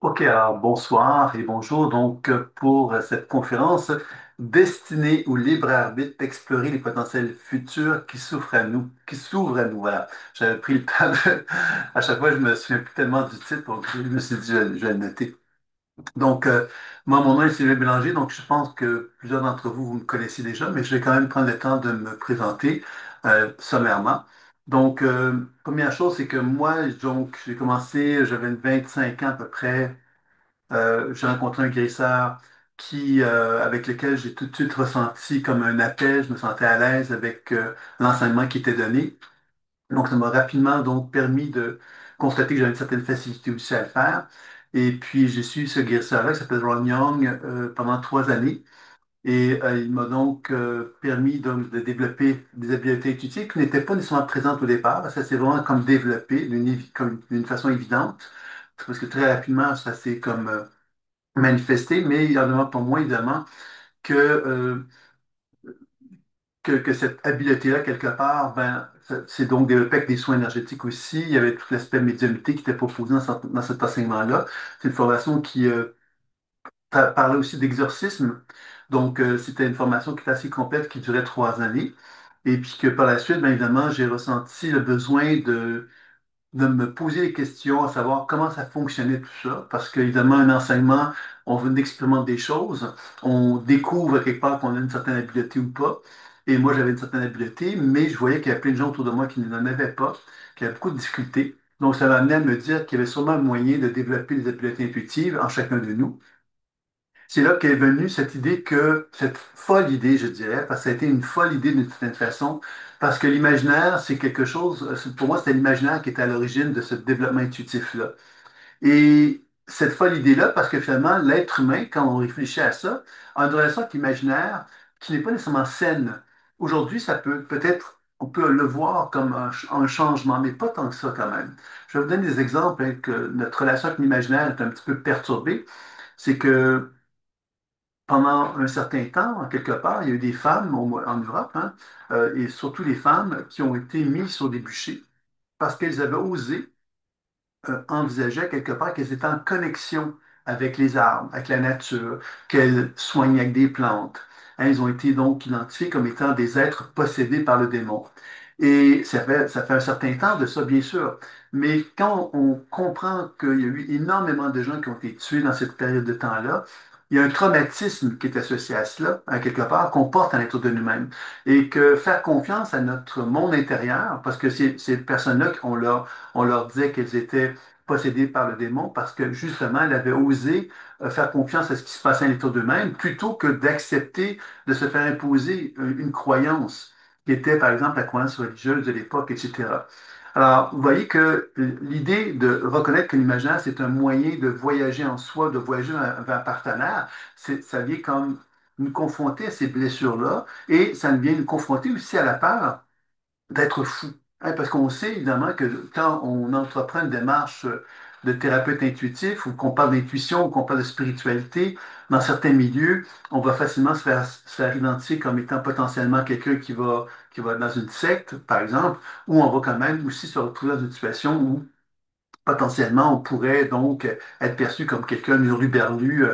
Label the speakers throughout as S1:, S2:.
S1: Ok, alors bonsoir et bonjour. Pour cette conférence destinée au libre arbitre, explorer les potentiels futurs qui s'ouvrent à nous. Voilà. J'avais pris le temps de. À chaque fois, je me souviens plus tellement du titre, donc je me suis dit, je vais le noter. Donc, euh, Moi, mon nom est Sylvain Bélanger, donc je pense que plusieurs d'entre vous, vous me connaissez déjà, mais je vais quand même prendre le temps de me présenter sommairement. Première chose, c'est que moi, j'ai commencé, j'avais 25 ans à peu près. J'ai rencontré un guérisseur avec lequel j'ai tout de suite ressenti comme un appel. Je me sentais à l'aise avec l'enseignement qui était donné. Donc, ça m'a rapidement donc permis de constater que j'avais une certaine facilité aussi à le faire. Et puis, j'ai suivi ce guérisseur-là qui s'appelle Ron Young pendant 3 années. Il m'a permis de développer des habiletés intuitives qui n'étaient pas nécessairement présentes au départ. Ça s'est vraiment comme développé d'une façon évidente. Parce que très rapidement, ça s'est comme manifester, mais il y en a pour moi, évidemment, que, que cette habileté-là, quelque part, ben, c'est donc développé avec des soins énergétiques aussi. Il y avait tout l'aspect médiumnité qui était proposé dans cet enseignement-là. C'est une formation qui parlait aussi d'exorcisme. C'était une formation qui était assez complète, qui durait 3 années. Et puis que par la suite, bien évidemment, j'ai ressenti le besoin de me poser des questions, à savoir comment ça fonctionnait tout ça, parce qu'évidemment, un enseignement, on veut expérimenter des choses, on découvre quelque part qu'on a une certaine habileté ou pas, et moi j'avais une certaine habileté, mais je voyais qu'il y avait plein de gens autour de moi qui n'en avaient pas, qui avaient beaucoup de difficultés. Donc ça m'a amené à me dire qu'il y avait sûrement un moyen de développer les habiletés intuitives en chacun de nous. C'est là qu'est venue cette idée cette folle idée, je dirais, parce que ça a été une folle idée d'une certaine façon, parce que l'imaginaire, c'est quelque chose, pour moi, c'était l'imaginaire qui était à l'origine de ce développement intuitif-là. Et cette folle idée-là, parce que finalement, l'être humain, quand on réfléchit à ça, a une relation avec l'imaginaire qui n'est pas nécessairement saine. Aujourd'hui, ça peut-être, on peut le voir comme un changement, mais pas tant que ça quand même. Je vais vous donner des exemples hein, que notre relation avec l'imaginaire est un petit peu perturbée. C'est que pendant un certain temps, quelque part, il y a eu des femmes en Europe, hein, et surtout les femmes qui ont été mises sur des bûchers parce qu'elles avaient osé envisageaient quelque part qu'elles étaient en connexion avec les arbres, avec la nature, qu'elles soignaient avec des plantes. Hein, ils ont été donc identifiés comme étant des êtres possédés par le démon. Et ça fait un certain temps de ça, bien sûr. Mais quand on comprend qu'il y a eu énormément de gens qui ont été tués dans cette période de temps-là, il y a un traumatisme qui est associé à cela, hein, quelque part, qu'on porte à l'intérieur de nous-mêmes. Et que faire confiance à notre monde intérieur, parce que ces personnes-là, on leur disait qu'elles étaient possédées par le démon parce que justement, elles avaient osé faire confiance à ce qui se passait à l'intérieur d'eux-mêmes plutôt que d'accepter de se faire imposer une croyance qui était, par exemple, la croyance religieuse de l'époque, etc. Alors, vous voyez que l'idée de reconnaître que l'imaginaire, c'est un moyen de voyager en soi, de voyager vers un partenaire, ça vient comme nous confronter à ces blessures-là et ça vient nous confronter aussi à la peur d'être fou. Hein, parce qu'on sait évidemment que quand on entreprend une démarche de thérapeute intuitif ou qu'on parle d'intuition ou qu'on parle de spiritualité, dans certains milieux, on va facilement se faire identifier comme étant potentiellement quelqu'un qui va dans une secte, par exemple, ou on va quand même aussi se retrouver dans une situation où potentiellement, on pourrait donc être perçu comme quelqu'un de hurluberlu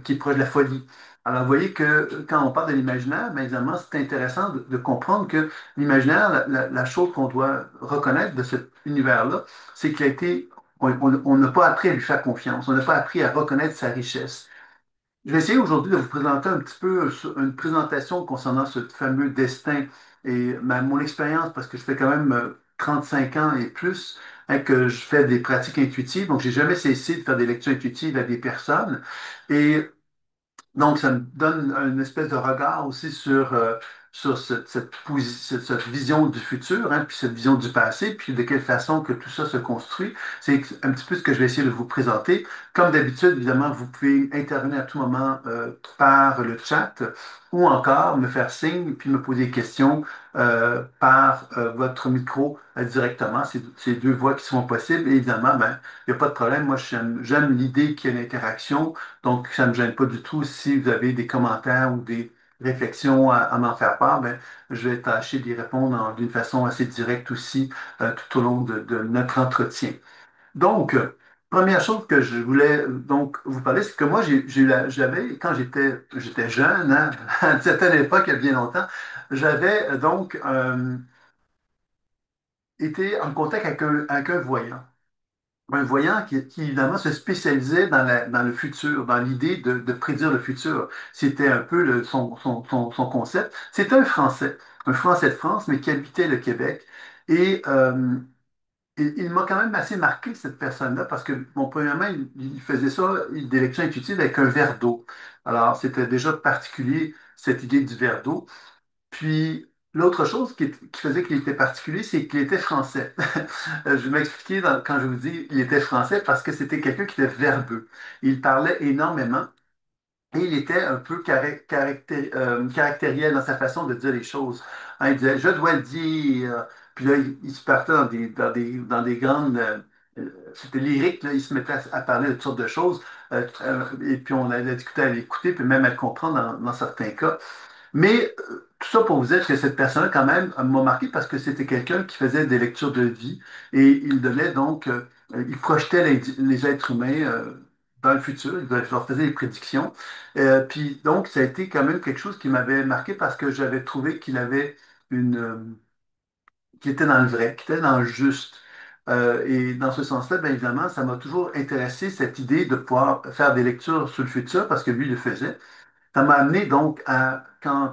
S1: qui est proche de la folie. Alors, vous voyez que quand on parle de l'imaginaire, bien évidemment, c'est intéressant de comprendre que l'imaginaire, la chose qu'on doit reconnaître de cet univers-là, c'est qu'il a été, on n'a pas appris à lui faire confiance, on n'a pas appris à reconnaître sa richesse. Je vais essayer aujourd'hui de vous présenter un petit peu une présentation concernant ce fameux destin et mon expérience, parce que je fais quand même 35 ans et plus hein, que je fais des pratiques intuitives. Donc, j'ai jamais cessé de faire des lectures intuitives à des personnes. Et donc, ça me donne une espèce de regard aussi sur cette vision du futur, hein, puis cette vision du passé, puis de quelle façon que tout ça se construit. C'est un petit peu ce que je vais essayer de vous présenter. Comme d'habitude, évidemment, vous pouvez intervenir à tout moment par le chat ou encore me faire signe, puis me poser des questions par votre micro directement. C'est deux voies qui sont possibles. Et évidemment, ben, il n'y a pas de problème. Moi, j'aime l'idée qu'il y ait une interaction. Donc, ça ne me gêne pas du tout. Si vous avez des commentaires ou des réflexions à m'en faire part, ben, je vais tâcher d'y répondre d'une façon assez directe aussi tout au long de notre entretien. Donc, Première chose que je voulais donc vous parler, c'est que moi, j'avais, quand j'étais jeune, hein, à une certaine époque, il y a bien longtemps, j'avais été en contact avec un voyant. Un voyant qui, évidemment se spécialisait dans le futur, dans l'idée de prédire le futur. C'était un peu son concept. C'était un Français de France, mais qui habitait le Québec. Et il m'a quand même assez marqué, cette personne-là, parce que, bon, premièrement, il faisait ça, des lectures intuitives avec un verre d'eau. Alors, c'était déjà particulier, cette idée du verre d'eau. Puis, l'autre chose qui faisait qu'il était particulier, c'est qu'il était français. Je vais m'expliquer quand je vous dis qu'il était français, parce que c'était quelqu'un qui était verbeux. Il parlait énormément. Et il était un peu caractériel dans sa façon de dire les choses. Hein, il disait, je dois le dire. Puis là, il se partait dans des grandes. C'était lyrique, là, il se mettait à parler de toutes sortes de choses. Et puis on allait discuter à l'écouter, puis même à le comprendre dans certains cas. Mais tout ça pour vous dire que cette personne-là, quand même, m'a marqué parce que c'était quelqu'un qui faisait des lectures de vie et il donnait donc, il projetait les êtres humains dans le futur, il leur faisait des prédictions. Puis donc, ça a été quand même quelque chose qui m'avait marqué parce que j'avais trouvé qu'il avait une, qu'il était dans le vrai, qu'il était dans le juste. Et dans ce sens-là, bien évidemment, ça m'a toujours intéressé cette idée de pouvoir faire des lectures sur le futur parce que lui il le faisait. Ça m'a amené donc à,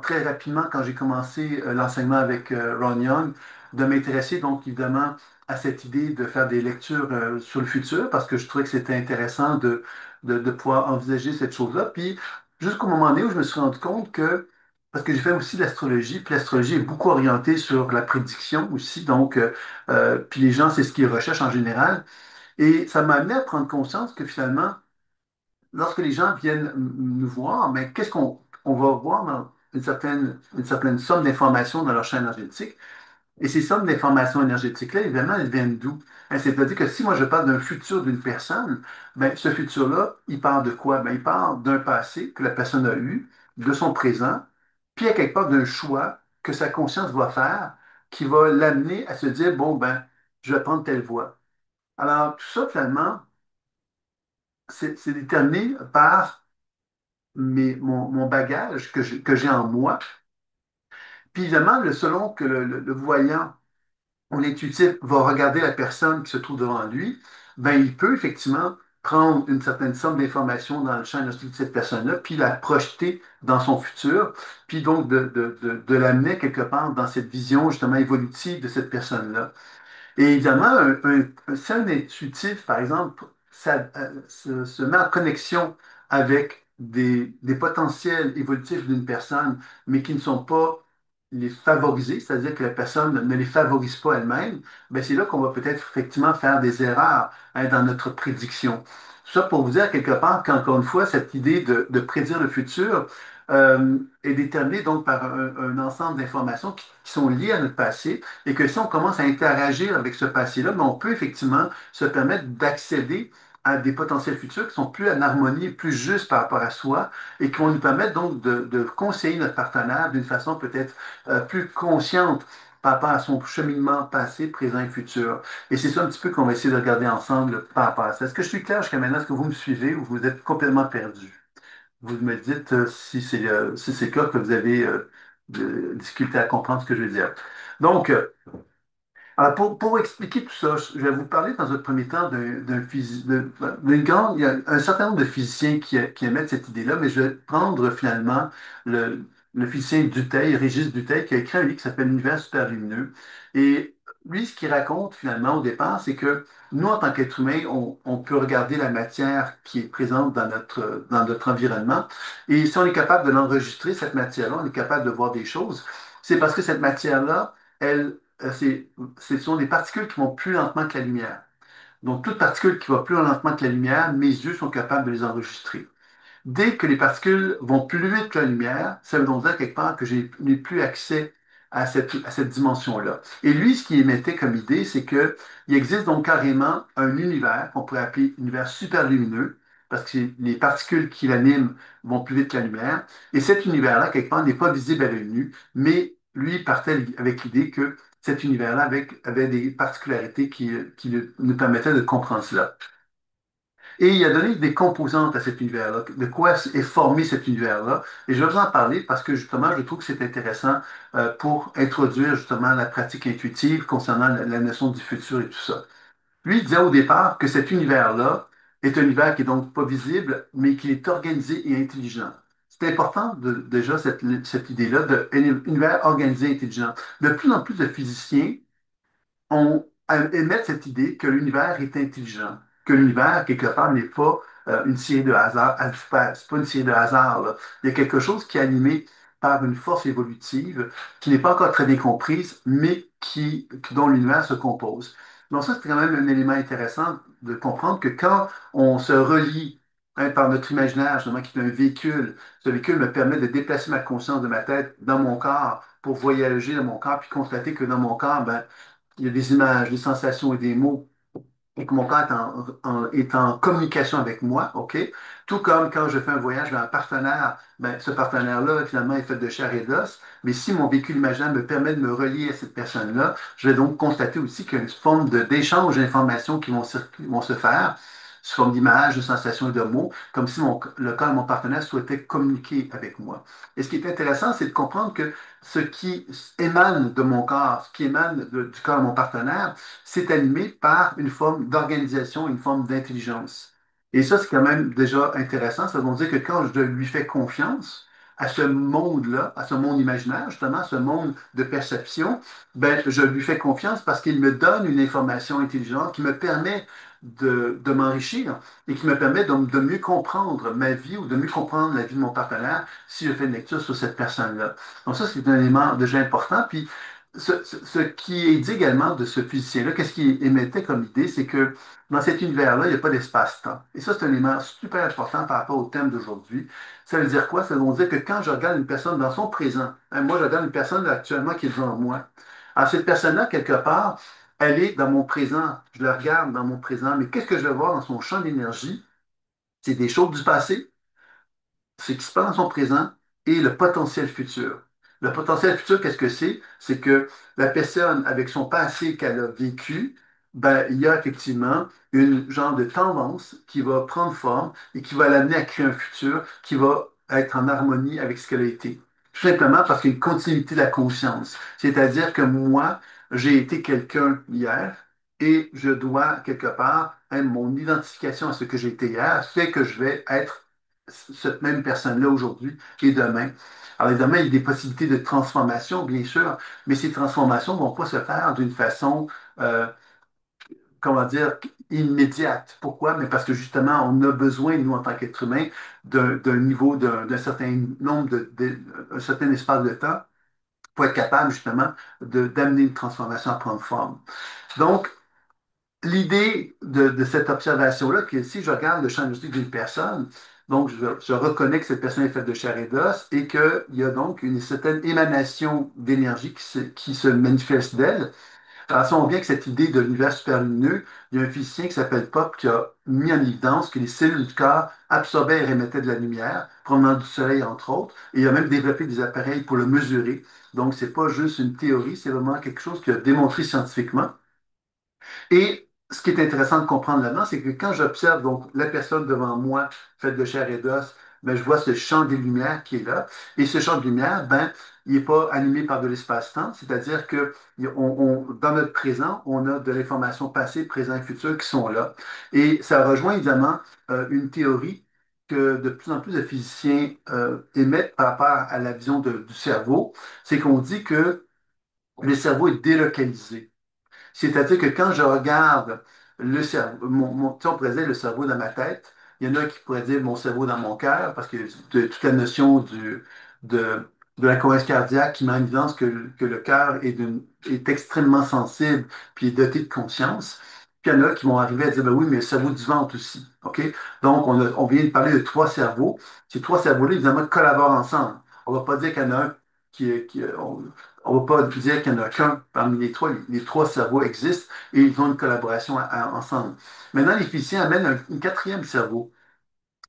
S1: très rapidement, quand j'ai commencé l'enseignement avec Ron Young, de m'intéresser donc évidemment à cette idée de faire des lectures sur le futur parce que je trouvais que c'était intéressant de pouvoir envisager cette chose-là. Puis jusqu'au moment donné où je me suis rendu compte que, parce que j'ai fait aussi de l'astrologie, puis l'astrologie est beaucoup orientée sur la prédiction aussi, donc, puis les gens, c'est ce qu'ils recherchent en général. Et ça m'a amené à prendre conscience que finalement, lorsque les gens viennent nous voir, mais qu'est-ce qu'on va voir dans une certaine somme d'informations dans leur champ énergétique? Et ces sommes d'informations énergétiques-là, évidemment, elles viennent d'où? Hein, c'est-à-dire que si moi je parle d'un futur d'une personne, ben, ce futur-là, il part de quoi? Ben, il part d'un passé que la personne a eu, de son présent, puis à quelque part d'un choix que sa conscience va faire qui va l'amener à se dire, bon, ben, je vais prendre telle voie. Alors, tout ça, finalement, c'est déterminé par mon bagage que j'ai en moi. Puis évidemment, selon que le voyant ou l'intuitif va regarder la personne qui se trouve devant lui, ben, il peut effectivement prendre une certaine somme d'informations dans le champ énergétique de cette personne-là, puis la projeter dans son futur, puis donc de l'amener quelque part dans cette vision justement évolutive de cette personne-là. Et évidemment, si un intuitif, par exemple, se met en connexion avec des potentiels évolutifs d'une personne, mais qui ne sont pas les favorisés, c'est-à-dire que la personne ne les favorise pas elle-même, ben c'est là qu'on va peut-être effectivement faire des erreurs hein, dans notre prédiction. Ça pour vous dire quelque part qu'encore une fois, cette idée de prédire le futur est déterminée donc par un ensemble d'informations qui sont liées à notre passé et que si on commence à interagir avec ce passé-là, ben, on peut effectivement se permettre d'accéder à des potentiels futurs qui sont plus en harmonie, plus justes par rapport à soi et qui vont nous permettre donc de conseiller notre partenaire d'une façon peut-être plus consciente par rapport à son cheminement passé, présent et futur. Et c'est ça un petit peu qu'on va essayer de regarder ensemble par rapport à ça. Est-ce que je suis clair jusqu'à maintenant? Est-ce que vous me suivez ou vous êtes complètement perdu? Vous me dites si c'est le cas que vous avez de difficulté à comprendre ce que je veux dire. Donc, alors, pour expliquer tout ça, je vais vous parler dans un premier temps d'une grande. Il y a un certain nombre de physiciens qui émettent cette idée-là, mais je vais prendre finalement le, le physicien Dutheil, Régis Dutheil, qui a écrit un livre qui s'appelle L'univers superlumineux. Et lui, ce qu'il raconte finalement au départ, c'est que nous, en tant qu'êtres humains, on peut regarder la matière qui est présente dans notre environnement. Et si on est capable de l'enregistrer, cette matière-là, on est capable de voir des choses. C'est parce que cette matière-là, elle, ce sont des particules qui vont plus lentement que la lumière. Donc, toute particule qui va plus lentement que la lumière, mes yeux sont capables de les enregistrer. Dès que les particules vont plus vite que la lumière, ça veut donc dire quelque part que je n'ai plus accès à cette dimension-là. Et lui, ce qu'il émettait comme idée, c'est qu'il existe donc carrément un univers qu'on pourrait appeler univers superlumineux, parce que les particules qui l'animent vont plus vite que la lumière. Et cet univers-là, quelque part, n'est pas visible à l'œil nu, mais lui il partait avec l'idée que cet univers-là avait des particularités qui nous permettaient de comprendre cela. Et il a donné des composantes à cet univers-là, de quoi est formé cet univers-là. Et je vais vous en parler parce que justement, je trouve que c'est intéressant pour introduire justement la pratique intuitive concernant la notion du futur et tout ça. Lui, il disait au départ que cet univers-là est un univers qui est donc pas visible, mais qui est organisé et intelligent. C'est important déjà cette idée-là d'un univers organisé et intelligent. De plus en plus de physiciens émettre cette idée que l'univers est intelligent, que l'univers, quelque part, n'est pas une série de hasards. C'est pas une série de hasards, là. Il y a quelque chose qui est animé par une force évolutive qui n'est pas encore très bien comprise, mais dont l'univers se compose. Donc ça, c'est quand même un élément intéressant de comprendre que quand on se relie par notre imaginaire, justement, qui est un véhicule, ce véhicule me permet de déplacer ma conscience de ma tête dans mon corps pour voyager dans mon corps, puis constater que dans mon corps, ben, il y a des images, des sensations et des mots, et que mon corps est en communication avec moi, OK? Tout comme quand je fais un voyage vers un partenaire, ben, ce partenaire-là, finalement, est fait de chair et d'os, mais si mon véhicule imaginaire me permet de me relier à cette personne-là, je vais donc constater aussi qu'il y a une forme d'échange d'informations qui vont se faire sous forme d'images, de sensations et de mots, comme si le corps de mon partenaire souhaitait communiquer avec moi. Et ce qui est intéressant, c'est de comprendre que ce qui émane de mon corps, ce qui émane du corps de mon partenaire, c'est animé par une forme d'organisation, une forme d'intelligence. Et ça, c'est quand même déjà intéressant. Ça veut dire que quand je lui fais confiance à ce monde-là, à ce monde imaginaire, justement, à ce monde de perception, ben, je lui fais confiance parce qu'il me donne une information intelligente qui me permet de m'enrichir et qui me permet de mieux comprendre ma vie ou de mieux comprendre la vie de mon partenaire si je fais une lecture sur cette personne-là. Donc ça, c'est un élément déjà important. Puis ce qui est dit également de ce physicien-là, qu'est-ce qu'il émettait comme idée, c'est que dans cet univers-là, il n'y a pas d'espace-temps. Et ça, c'est un élément super important par rapport au thème d'aujourd'hui. Ça veut dire quoi? Ça veut dire que quand je regarde une personne dans son présent, hein, moi, je regarde une personne là, actuellement qui est devant moi. Alors, cette personne-là, quelque part, elle est dans mon présent. Je la regarde dans mon présent. Mais qu'est-ce que je vais voir dans son champ d'énergie? C'est des choses du passé, ce qui se passe dans son présent et le potentiel futur. Le potentiel futur, qu'est-ce que c'est? C'est que la personne, avec son passé qu'elle a vécu, ben, il y a effectivement une genre de tendance qui va prendre forme et qui va l'amener à créer un futur qui va être en harmonie avec ce qu'elle a été. Tout simplement parce qu'il y a une continuité de la conscience. C'est-à-dire que moi, j'ai été quelqu'un hier et je dois, quelque part, hein, mon identification à ce que j'ai été hier fait que je vais être cette même personne-là aujourd'hui et demain. Alors évidemment, il y a des possibilités de transformation, bien sûr, mais ces transformations ne vont pas se faire d'une façon, euh, comment dire, immédiate. Pourquoi? Mais parce que justement, on a besoin, nous, en tant qu'êtres humains, d'un niveau, d'un certain nombre un certain espace de temps pour être capable, justement, d'amener une transformation à prendre forme. Donc, l'idée de cette observation-là, que si je regarde le champ énergétique d'une personne, donc je reconnais que cette personne est faite de chair et d'os et qu'il y a donc une certaine émanation d'énergie qui se manifeste d'elle. Alors, si on revient avec cette idée de l'univers superlumineux, il y a un physicien qui s'appelle Pop qui a mis en évidence que les cellules du corps absorbaient et remettaient de la lumière, provenant du soleil, entre autres, et il a même développé des appareils pour le mesurer. Donc, c'est pas juste une théorie, c'est vraiment quelque chose qu'il a démontré scientifiquement. Et ce qui est intéressant de comprendre là-dedans, c'est que quand j'observe donc la personne devant moi, faite de chair et d'os, ben, je vois ce champ des lumières qui est là. Et ce champ de lumière, ben, il n'est pas animé par de l'espace-temps, c'est-à-dire que dans notre présent, on a de l'information passée, présent et futur qui sont là. Et ça rejoint évidemment une théorie que de plus en plus de physiciens émettent par rapport à la vision du cerveau, c'est qu'on dit que le cerveau est délocalisé. C'est-à-dire que quand je regarde le cerveau, tu sais, on pourrait dire le cerveau dans ma tête, il y en a qui pourraient dire mon cerveau dans mon cœur, parce que toute la notion de, de la cohérence cardiaque qui met en évidence que le cœur est extrêmement sensible, puis est doté de conscience. Puis il y en a qui vont arriver à dire, ben oui, mais le cerveau du ventre aussi. OK? Donc, on vient de parler de trois cerveaux. Ces trois cerveaux-là, évidemment, collaborent ensemble. On ne va pas dire qu'il y en a un on ne va pas dire qu'il n'y en a qu'un parmi les trois. Les trois cerveaux existent et ils ont une collaboration ensemble. Maintenant, les physiciens amènent un quatrième cerveau.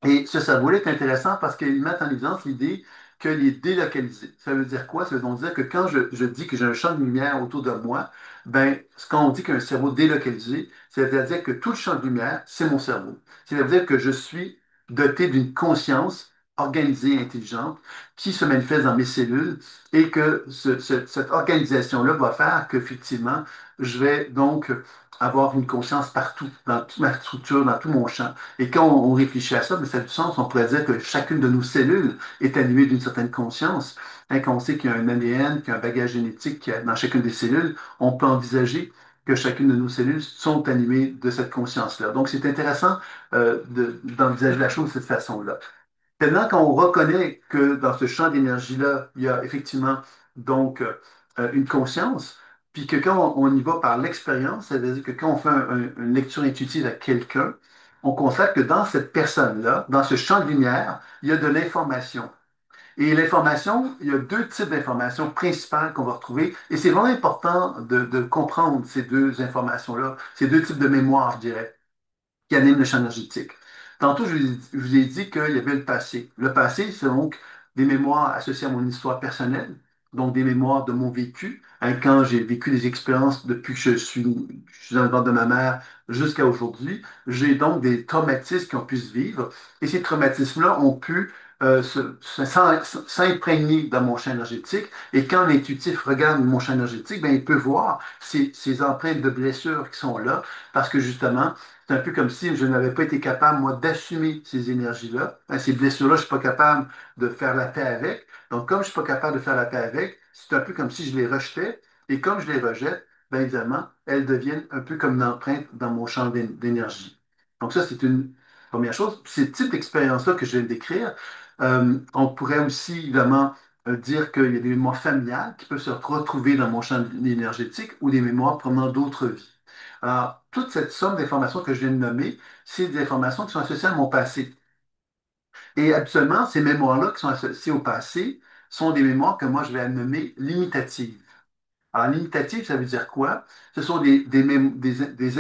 S1: Et ce cerveau-là est intéressant parce qu'il met en évidence l'idée que les délocaliser. Ça veut dire quoi? Ça veut donc dire que quand je dis que j'ai un champ de lumière autour de moi, ben, quand on dit qu'un cerveau délocalisé, c'est-à-dire que tout le champ de lumière, c'est mon cerveau. C'est-à-dire que je suis doté d'une conscience organisée, intelligente, qui se manifeste dans mes cellules et que cette organisation-là va faire qu'effectivement, je vais donc avoir une conscience partout, dans toute ma structure, dans tout mon champ. Et quand on réfléchit à ça, mais ça a du sens, on pourrait dire que chacune de nos cellules est animée d'une certaine conscience. Hein, quand on sait qu'il y a un ADN, qu'il y a un bagage génétique dans chacune des cellules, on peut envisager que chacune de nos cellules sont animées de cette conscience-là. Donc, c'est intéressant d'envisager la chose de cette façon-là. Maintenant, quand on reconnaît que dans ce champ d'énergie-là, il y a effectivement donc une conscience, puis que quand on y va par l'expérience, c'est-à-dire que quand on fait une lecture intuitive à quelqu'un, on constate que dans cette personne-là, dans ce champ de lumière, il y a de l'information. Et l'information, il y a deux types d'informations principales qu'on va retrouver, et c'est vraiment important de comprendre ces deux informations-là, ces deux types de mémoire, je dirais qui anime le champ énergétique. Tantôt, je vous ai dit qu'il y avait le passé. Le passé, c'est donc des mémoires associées à mon histoire personnelle, donc des mémoires de mon vécu, hein, quand j'ai vécu des expériences depuis que je suis dans le ventre de ma mère jusqu'à aujourd'hui. J'ai donc des traumatismes qui ont pu se vivre, et ces traumatismes-là ont pu s'imprégner dans mon champ énergétique. Et quand l'intuitif regarde mon champ énergétique, ben, il peut voir ces empreintes de blessures qui sont là, parce que justement, c'est un peu comme si je n'avais pas été capable, moi, d'assumer ces énergies-là. Hein, ces blessures-là, je ne suis pas capable de faire la paix avec. Donc, comme je ne suis pas capable de faire la paix avec, c'est un peu comme si je les rejetais. Et comme je les rejette, bien évidemment, elles deviennent un peu comme une empreinte dans mon champ d'énergie. Donc, ça, c'est une première chose. Ces types d'expériences-là que je viens de décrire, on pourrait aussi, évidemment, dire qu'il y a des mémoires familiales qui peuvent se retrouver dans mon champ énergétique ou des mémoires provenant d'autres vies. Alors, toute cette somme d'informations que je viens de nommer, c'est des informations qui sont associées à mon passé. Et habituellement, ces mémoires-là qui sont associées au passé sont des mémoires que moi, je vais nommer limitatives. Alors, limitatif, ça veut dire quoi? Ce sont des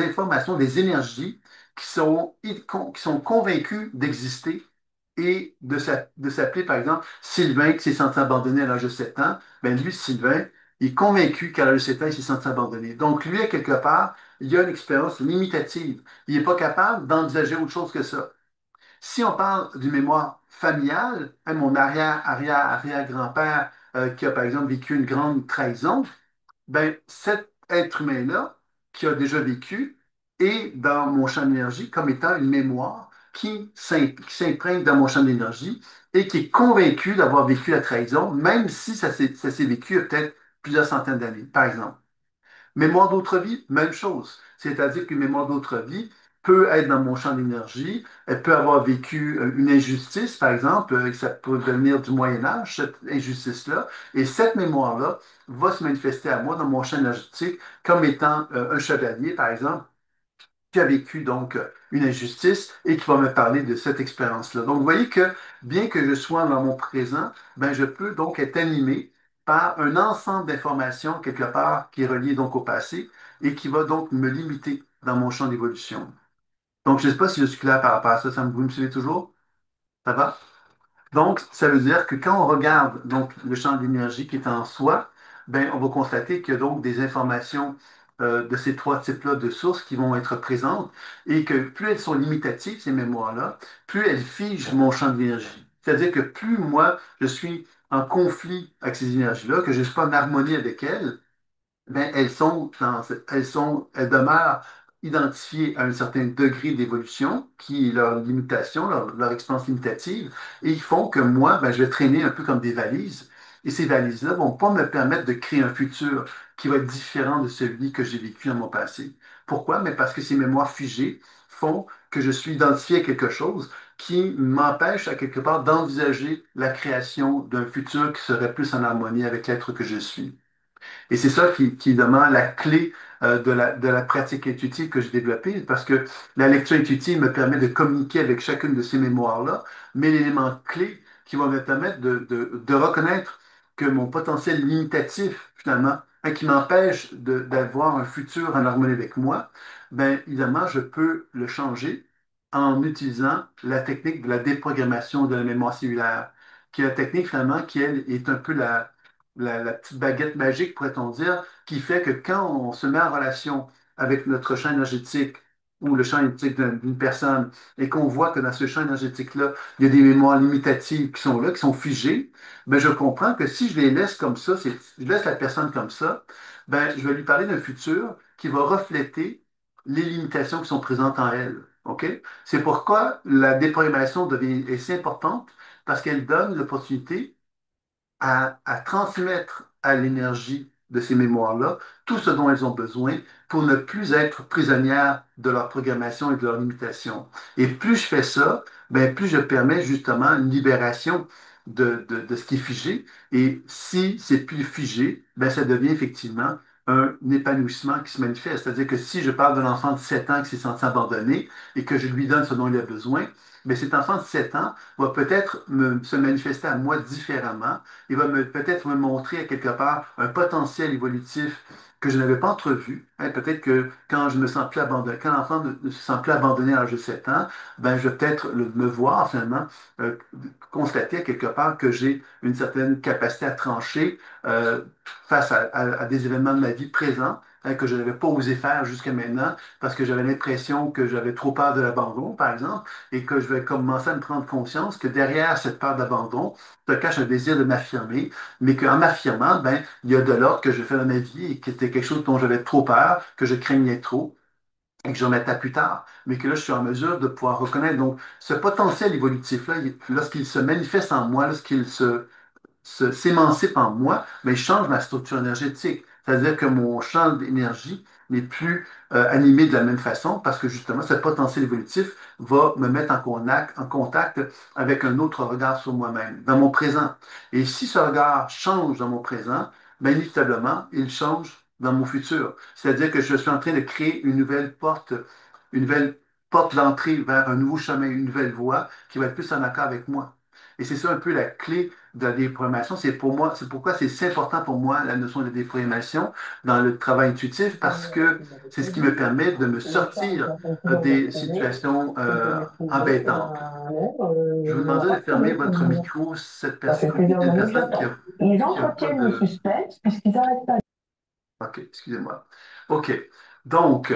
S1: informations, des énergies qui sont convaincues d'exister et de s'appeler, par exemple, Sylvain qui s'est senti abandonné à l'âge de 7 ans. Ben lui, Sylvain, il est convaincu qu'à l'âge de 7 ans, il s'est senti abandonné. Donc, lui, à quelque part, il a une expérience limitative. Il n'est pas capable d'envisager autre chose que ça. Si on parle d'une mémoire familiale, hein, mon arrière-grand-père qui a, par exemple, vécu une grande trahison, ben, cet être humain-là, qui a déjà vécu, est dans mon champ d'énergie comme étant une mémoire qui s'imprègne dans mon champ d'énergie et qui est convaincu d'avoir vécu la trahison, même si ça s'est vécu il y a peut-être plusieurs centaines d'années, par exemple. Mémoire d'autre vie, même chose. C'est-à-dire qu'une mémoire d'autre vie peut être dans mon champ d'énergie, elle peut avoir vécu une injustice, par exemple, ça peut venir du Moyen Âge, cette injustice-là, et cette mémoire-là va se manifester à moi dans mon champ énergétique comme étant un chevalier, par exemple, qui a vécu donc une injustice et qui va me parler de cette expérience-là. Donc, vous voyez que bien que je sois dans mon présent, ben, je peux donc être animé par un ensemble d'informations quelque part qui est relié donc au passé et qui va donc me limiter dans mon champ d'évolution. Donc, je ne sais pas si je suis clair par rapport à ça. Vous me suivez toujours? Ça va? Donc, ça veut dire que quand on regarde donc, le champ d'énergie qui est en soi, ben, on va constater qu'il y a donc des informations de ces trois types-là de sources qui vont être présentes et que plus elles sont limitatives, ces mémoires-là, plus elles figent mon champ d'énergie. C'est-à-dire que plus moi, je suis en conflit avec ces énergies-là, que je ne suis pas en harmonie avec elles, ben, elles demeurent identifiées à un certain degré d'évolution, qui est leur limitation, leur expérience limitative, et ils font que moi, ben, je vais traîner un peu comme des valises. Et ces valises-là vont pas me permettre de créer un futur qui va être différent de celui que j'ai vécu dans mon passé. Pourquoi? Mais parce que ces mémoires figées font que je suis identifié à quelque chose qui m'empêche à quelque part d'envisager la création d'un futur qui serait plus en harmonie avec l'être que je suis. Et c'est ça qui demande la clé de la pratique intuitive que j'ai développée, parce que la lecture intuitive me permet de communiquer avec chacune de ces mémoires-là, mais l'élément clé qui va me permettre de reconnaître que mon potentiel limitatif, finalement, hein, qui m'empêche d'avoir un futur en harmonie avec moi, ben évidemment, je peux le changer en utilisant la technique de la déprogrammation de la mémoire cellulaire. qui est la technique finalement qui, elle, est un peu la petite baguette magique, pourrait-on dire, qui fait que quand on se met en relation avec notre champ énergétique ou le champ énergétique d'une personne et qu'on voit que dans ce champ énergétique-là, il y a des mémoires limitatives qui sont là, qui sont figées, ben je comprends que si je les laisse comme ça, je laisse la personne comme ça, ben je vais lui parler d'un futur qui va refléter les limitations qui sont présentes en elle. OK? C'est pourquoi la déprogrammation est si importante parce qu'elle donne l'opportunité à transmettre à l'énergie de ces mémoires-là tout ce dont elles ont besoin pour ne plus être prisonnières de leur programmation et de leurs limitations. Et plus je fais ça, ben, plus je permets justement une libération de ce qui est figé. Et si c'est plus figé, ben, ça devient effectivement un épanouissement qui se manifeste. C'est-à-dire que si je parle d'un enfant de 7 ans qui s'est senti abandonné et que je lui donne ce dont il a besoin, mais cet enfant de 7 ans va peut-être se manifester à moi différemment. Il va peut-être me montrer à quelque part un potentiel évolutif que je n'avais pas entrevu. Hein, peut-être que quand je me sens plus abandonné, quand l'enfant ne se sent plus abandonné à l'âge de 7 ans, ben, je vais peut-être me voir finalement euh, constater à quelque part que j'ai une certaine capacité à trancher face à des événements de ma vie présents hein, que je n'avais pas osé faire jusqu'à maintenant parce que j'avais l'impression que j'avais trop peur de l'abandon, par exemple, et que je vais commencer à me prendre conscience que derrière cette peur d'abandon, se cache un désir de m'affirmer, mais qu'en m'affirmant, ben, il y a de l'ordre que je fais dans ma vie et que c'était quelque chose dont j'avais trop peur, que je craignais trop et que je remettais à plus tard, mais que là, je suis en mesure de pouvoir reconnaître. Donc, ce potentiel évolutif-là, lorsqu'il se manifeste en moi, lorsqu'il s'émancipe en moi, mais il change ma structure énergétique. C'est-à-dire que mon champ d'énergie n'est plus animé de la même façon parce que justement, ce potentiel évolutif va me mettre en contact avec un autre regard sur moi-même, dans mon présent. Et si ce regard change dans mon présent, bien inévitablement, il change dans mon futur. C'est-à-dire que je suis en train de créer une nouvelle porte d'entrée vers un nouveau chemin, une nouvelle voie qui va être plus en accord avec moi. Et c'est ça un peu la clé de la déprogrammation. C'est pour moi, c'est pourquoi c'est si important pour moi la notion de déprogrammation dans le travail intuitif, parce que c'est ce qui me permet de me sortir des situations embêtantes. Je vous demanderai de fermer votre micro, cette personne. Il y a une personne
S2: Ils
S1: qui a pas
S2: entretiennent le
S1: de...
S2: suspense puisqu'ils n'arrêtent pas.
S1: OK, excusez-moi. OK. Donc,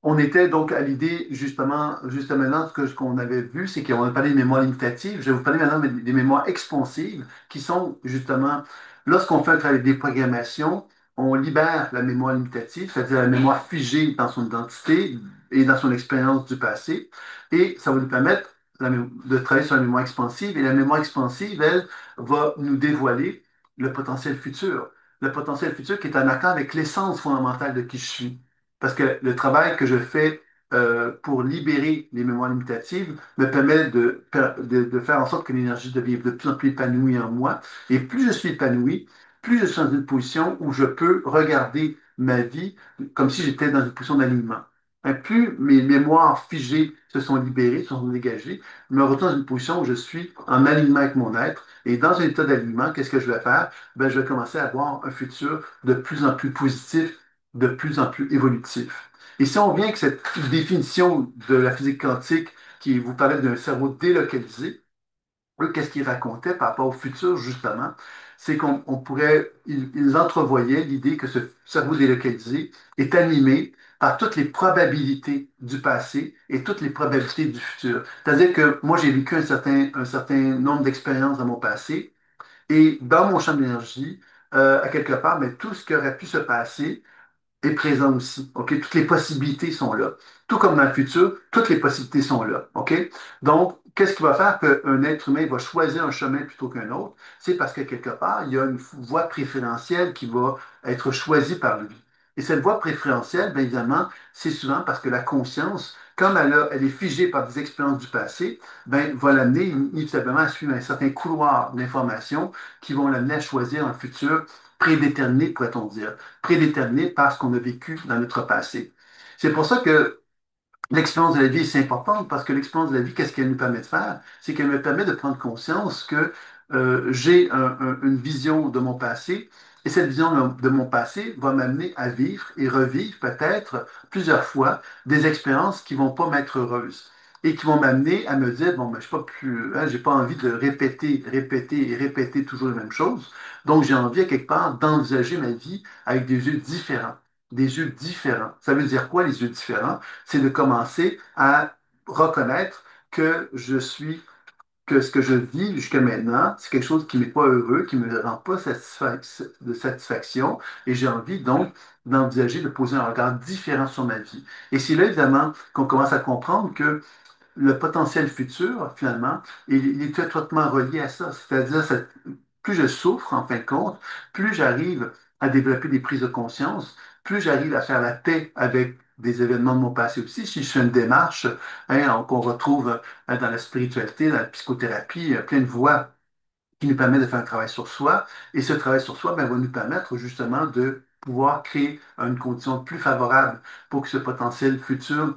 S1: on était donc à l'idée, justement maintenant, ce qu'on avait vu, c'est qu'on a parlé des mémoires limitatives. Je vais vous parler maintenant des mémoires expansives, qui sont justement, lorsqu'on fait un travail de déprogrammation, on libère la mémoire limitative, c'est-à-dire la mémoire figée dans son identité et dans son expérience du passé, et ça va nous permettre de travailler sur la mémoire expansive. Et la mémoire expansive, elle, va nous dévoiler le potentiel futur. Le potentiel futur qui est en accord avec l'essence fondamentale de qui je suis. Parce que le travail que je fais pour libérer les mémoires limitatives me permet de faire en sorte que l'énergie devienne de plus en plus épanouie en moi. Et plus je suis épanoui, plus je suis dans une position où je peux regarder ma vie comme si j'étais dans une position d'alignement. Hein, plus mes mémoires figées se sont libérées, se sont dégagées, je me retrouve dans une position où je suis en alignement avec mon être. Et dans un état d'alignement, qu'est-ce que je vais faire? Ben, je vais commencer à avoir un futur de plus en plus positif, de plus en plus évolutif. Et si on vient avec cette définition de la physique quantique qui vous parlait d'un cerveau délocalisé, eux, qu'est-ce qu'ils racontaient par rapport au futur, justement? C'est ils entrevoyaient l'idée que ce cerveau délocalisé est animé par toutes les probabilités du passé et toutes les probabilités du futur. C'est-à-dire que moi, j'ai vécu un certain nombre d'expériences dans mon passé et dans mon champ d'énergie, à quelque part, mais tout ce qui aurait pu se passer est présent aussi. OK? Toutes les possibilités sont là. Tout comme dans le futur, toutes les possibilités sont là. OK? Donc, qu'est-ce qui va faire qu'un être humain va choisir un chemin plutôt qu'un autre? C'est parce que quelque part, il y a une voie préférentielle qui va être choisie par lui. Et cette voie préférentielle, bien évidemment, c'est souvent parce que la conscience, comme elle est figée par des expériences du passé, ben, va l'amener inévitablement à suivre un certain couloir d'informations qui vont l'amener à choisir un futur prédéterminé, pourrait-on dire prédéterminé par ce qu'on a vécu dans notre passé. C'est pour ça que l'expérience de la vie est si importante parce que l'expérience de la vie, qu'est-ce qu'elle nous permet de faire? C'est qu'elle me permet de prendre conscience que j'ai une vision de mon passé et cette vision de mon passé va m'amener à vivre et revivre peut-être plusieurs fois des expériences qui vont pas m'être heureuses. et qui vont m'amener à me dire, bon, ben, je suis pas plus, hein, j'ai pas envie de répéter, répéter et répéter toujours la même chose. Donc, j'ai envie, à quelque part, d'envisager ma vie avec des yeux différents. Des yeux différents. Ça veut dire quoi, les yeux différents? C'est de commencer à reconnaître que je suis que ce que je vis jusqu'à maintenant, c'est quelque chose qui n'est pas heureux, qui ne me rend pas de satisfaction, et j'ai envie donc d'envisager de poser un regard différent sur ma vie. Et c'est là, évidemment, qu'on commence à comprendre que le potentiel futur, finalement, il est étroitement relié à ça. C'est-à-dire, plus je souffre, en fin de compte, plus j'arrive à développer des prises de conscience, plus j'arrive à faire la paix avec des événements de mon passé aussi. Si je fais une démarche qu'on retrouve dans la spiritualité, dans la psychothérapie, plein de voies qui nous permettent de faire un travail sur soi. Et ce travail sur soi ben, va nous permettre justement de pouvoir créer une condition plus favorable pour que ce potentiel futur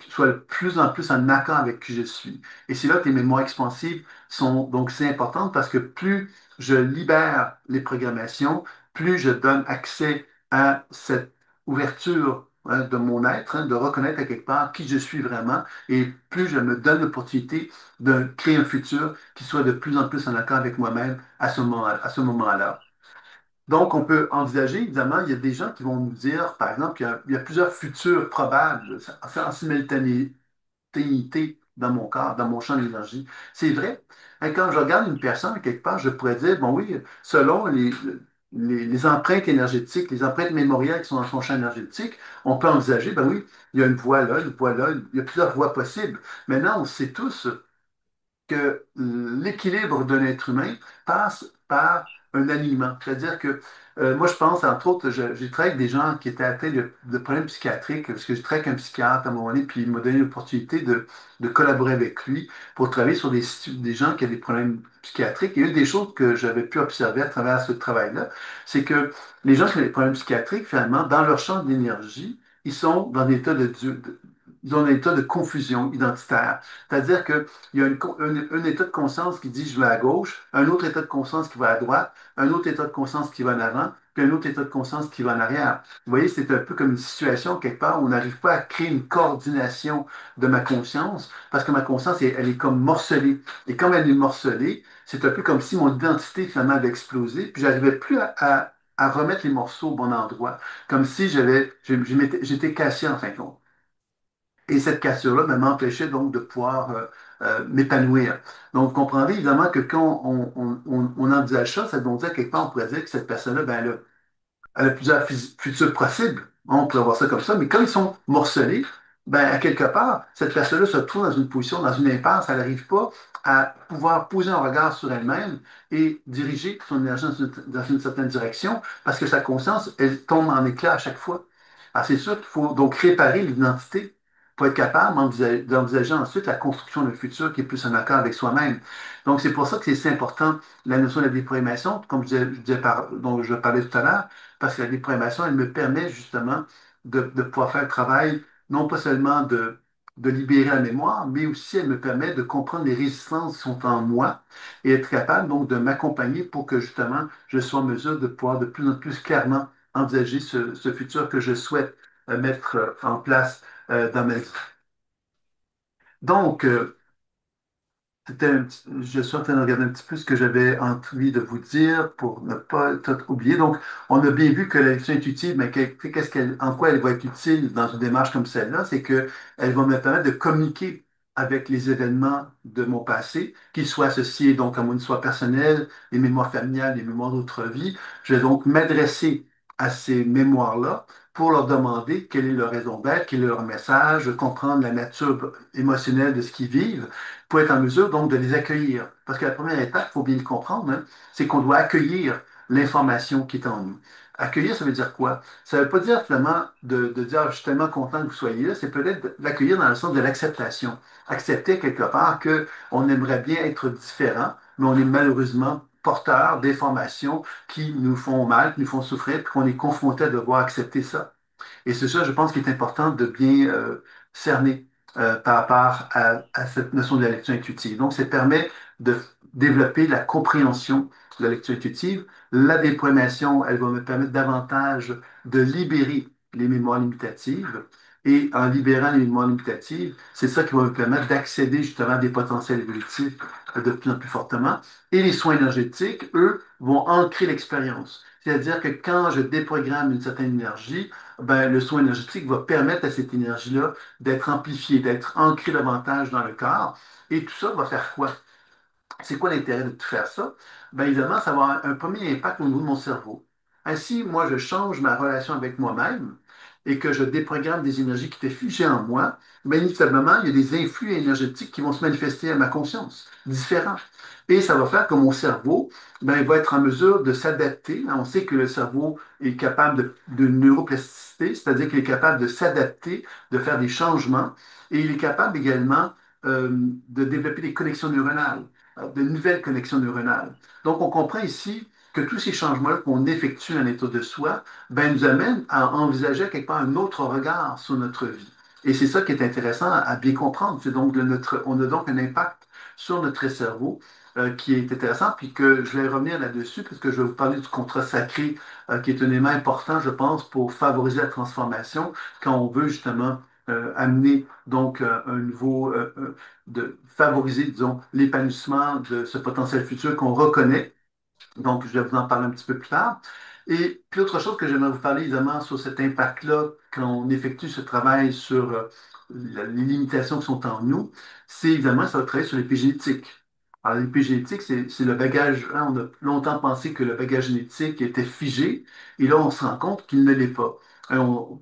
S1: soit de plus en plus en accord avec qui je suis. Et c'est là que les mémoires expansives sont donc si importantes parce que plus je libère les programmations, plus je donne accès à cette ouverture de mon être, de reconnaître à quelque part qui je suis vraiment, et plus je me donne l'opportunité de créer un futur qui soit de plus en plus en accord avec moi-même à ce moment-là. Donc, on peut envisager, évidemment, il y a des gens qui vont nous dire, par exemple, qu'il y a plusieurs futurs probables en simultanéité dans mon corps, dans mon champ d'énergie. C'est vrai. Hein, quand je regarde une personne, quelque part, je pourrais dire, bon oui, selon les empreintes énergétiques, les empreintes mémorielles qui sont dans son champ énergétique, on peut envisager, ben oui, il y a une voie là, une voie là, il y a plusieurs voies possibles. Maintenant, on sait tous que l'équilibre d'un être humain passe par un alignement. C'est-à-dire que moi, je pense, entre autres, j'ai travaillé avec des gens qui étaient atteints de problèmes psychiatriques, parce que j'ai travaillé avec un psychiatre à un moment donné, puis il m'a donné l'opportunité de collaborer avec lui pour travailler sur des gens qui avaient des problèmes psychiatriques. Et une des choses que j'avais pu observer à travers ce travail-là, c'est que les gens qui ont des problèmes psychiatriques, finalement, dans leur champ d'énergie, ils sont dans un état ils ont un état de confusion identitaire. C'est-à-dire que il y a un état de conscience qui dit je vais à gauche, un autre état de conscience qui va à droite, un autre état de conscience qui va en avant, puis un autre état de conscience qui va en arrière. Vous voyez, c'est un peu comme une situation quelque part où on n'arrive pas à créer une coordination de ma conscience parce que ma conscience, elle est comme morcelée. Et comme elle est morcelée, c'est un peu comme si mon identité finalement avait explosé, puis j'arrivais plus à remettre les morceaux au bon endroit, comme si j'étais cassé en fin de compte. Et cette cassure-là ben, m'empêchait donc de pouvoir m'épanouir. Donc, vous comprendrez évidemment que quand on envisage ça, ça veut dire quelque part, on pourrait dire que cette personne-là, ben, elle a plusieurs futurs possibles. On pourrait voir ça comme ça, mais comme ils sont morcelés, ben, à quelque part, cette personne-là se trouve dans une position, dans une impasse, elle n'arrive pas à pouvoir poser un regard sur elle-même et diriger son énergie dans une certaine direction parce que sa conscience, elle tombe en éclat à chaque fois. Alors, c'est sûr qu'il faut donc réparer l'identité pour être capable d'envisager ensuite la construction d'un futur qui est plus en accord avec soi-même. Donc, c'est pour ça que c'est si important la notion de la déprogrammation, comme dont je parlais tout à l'heure, parce que la déprogrammation, elle me permet justement de pouvoir faire le travail, non pas seulement de libérer la mémoire, mais aussi elle me permet de comprendre les résistances qui sont en moi et être capable donc de m'accompagner pour que justement je sois en mesure de pouvoir de plus en plus clairement envisager ce futur que je souhaite mettre en place dans ma vie. Donc, je suis en train de regarder un petit peu ce que j'avais envie de vous dire pour ne pas tout oublier. Donc, on a bien vu que la lecture intuitive, mais en quoi elle va être utile dans une démarche comme celle-là, c'est qu'elle va me permettre de communiquer avec les événements de mon passé, qu'ils soient associés donc à mon histoire personnelle, les mémoires familiales, les mémoires d'autres vies. Je vais donc m'adresser à ces mémoires-là pour leur demander quelle est leur raison d'être, quel est leur message, comprendre la nature émotionnelle de ce qu'ils vivent pour être en mesure donc de les accueillir. Parce que la première étape, il faut bien le comprendre, hein, c'est qu'on doit accueillir l'information qui est en nous. Accueillir, ça veut dire quoi? Ça ne veut pas dire finalement de dire je suis tellement content que vous soyez là, c'est peut-être l'accueillir dans le sens de l'acceptation. Accepter quelque part qu'on aimerait bien être différent, mais on est malheureusement porteur d'informations qui nous font mal, qui nous font souffrir, puis qu'on est confronté à devoir accepter ça. Et c'est ça, je pense, qu'il est important de bien cerner par rapport à cette notion de la lecture intuitive. Donc, ça permet de développer la compréhension de la lecture intuitive. La déprogrammation, elle va me permettre davantage de libérer les mémoires limitatives. Et en libérant les mémoires limitatives, c'est ça qui va vous permettre d'accéder justement à des potentiels évolutifs de plus en plus fortement. Et les soins énergétiques, eux, vont ancrer l'expérience. C'est-à-dire que quand je déprogramme une certaine énergie, ben, le soin énergétique va permettre à cette énergie-là d'être amplifiée, d'être ancrée davantage dans le corps. Et tout ça va faire quoi? C'est quoi l'intérêt de tout faire ça? Bien évidemment, ça va avoir un premier impact au niveau de mon cerveau. Ainsi, moi, je change ma relation avec moi-même et que je déprogramme des énergies qui étaient figées en moi, bien inévitablement, il y a des influx énergétiques qui vont se manifester à ma conscience, différents. Et ça va faire que mon cerveau, ben, il va être en mesure de s'adapter. On sait que le cerveau est capable de neuroplasticité, c'est-à-dire qu'il est capable de s'adapter, de faire des changements, et il est capable également de développer des connexions neuronales, de nouvelles connexions neuronales. Donc, on comprend ici que tous ces changements-là qu'on effectue à l'état de soi, ben, nous amènent à envisager quelque part un autre regard sur notre vie. Et c'est ça qui est intéressant à bien comprendre. C'est donc on a donc un impact sur notre cerveau qui est intéressant, puis que je vais revenir là-dessus, parce que je vais vous parler du contrat sacré, qui est un élément important, je pense, pour favoriser la transformation quand on veut justement amener donc un nouveau, de favoriser, disons, l'épanouissement de ce potentiel futur qu'on reconnaît. Donc, je vais vous en parler un petit peu plus tard. Et puis, autre chose que j'aimerais vous parler, évidemment, sur cet impact-là, quand on effectue ce travail sur les limitations qui sont en nous, c'est évidemment, ça va travailler sur l'épigénétique. Alors, l'épigénétique, c'est le bagage, hein, on a longtemps pensé que le bagage génétique était figé, et là, on se rend compte qu'il ne l'est pas.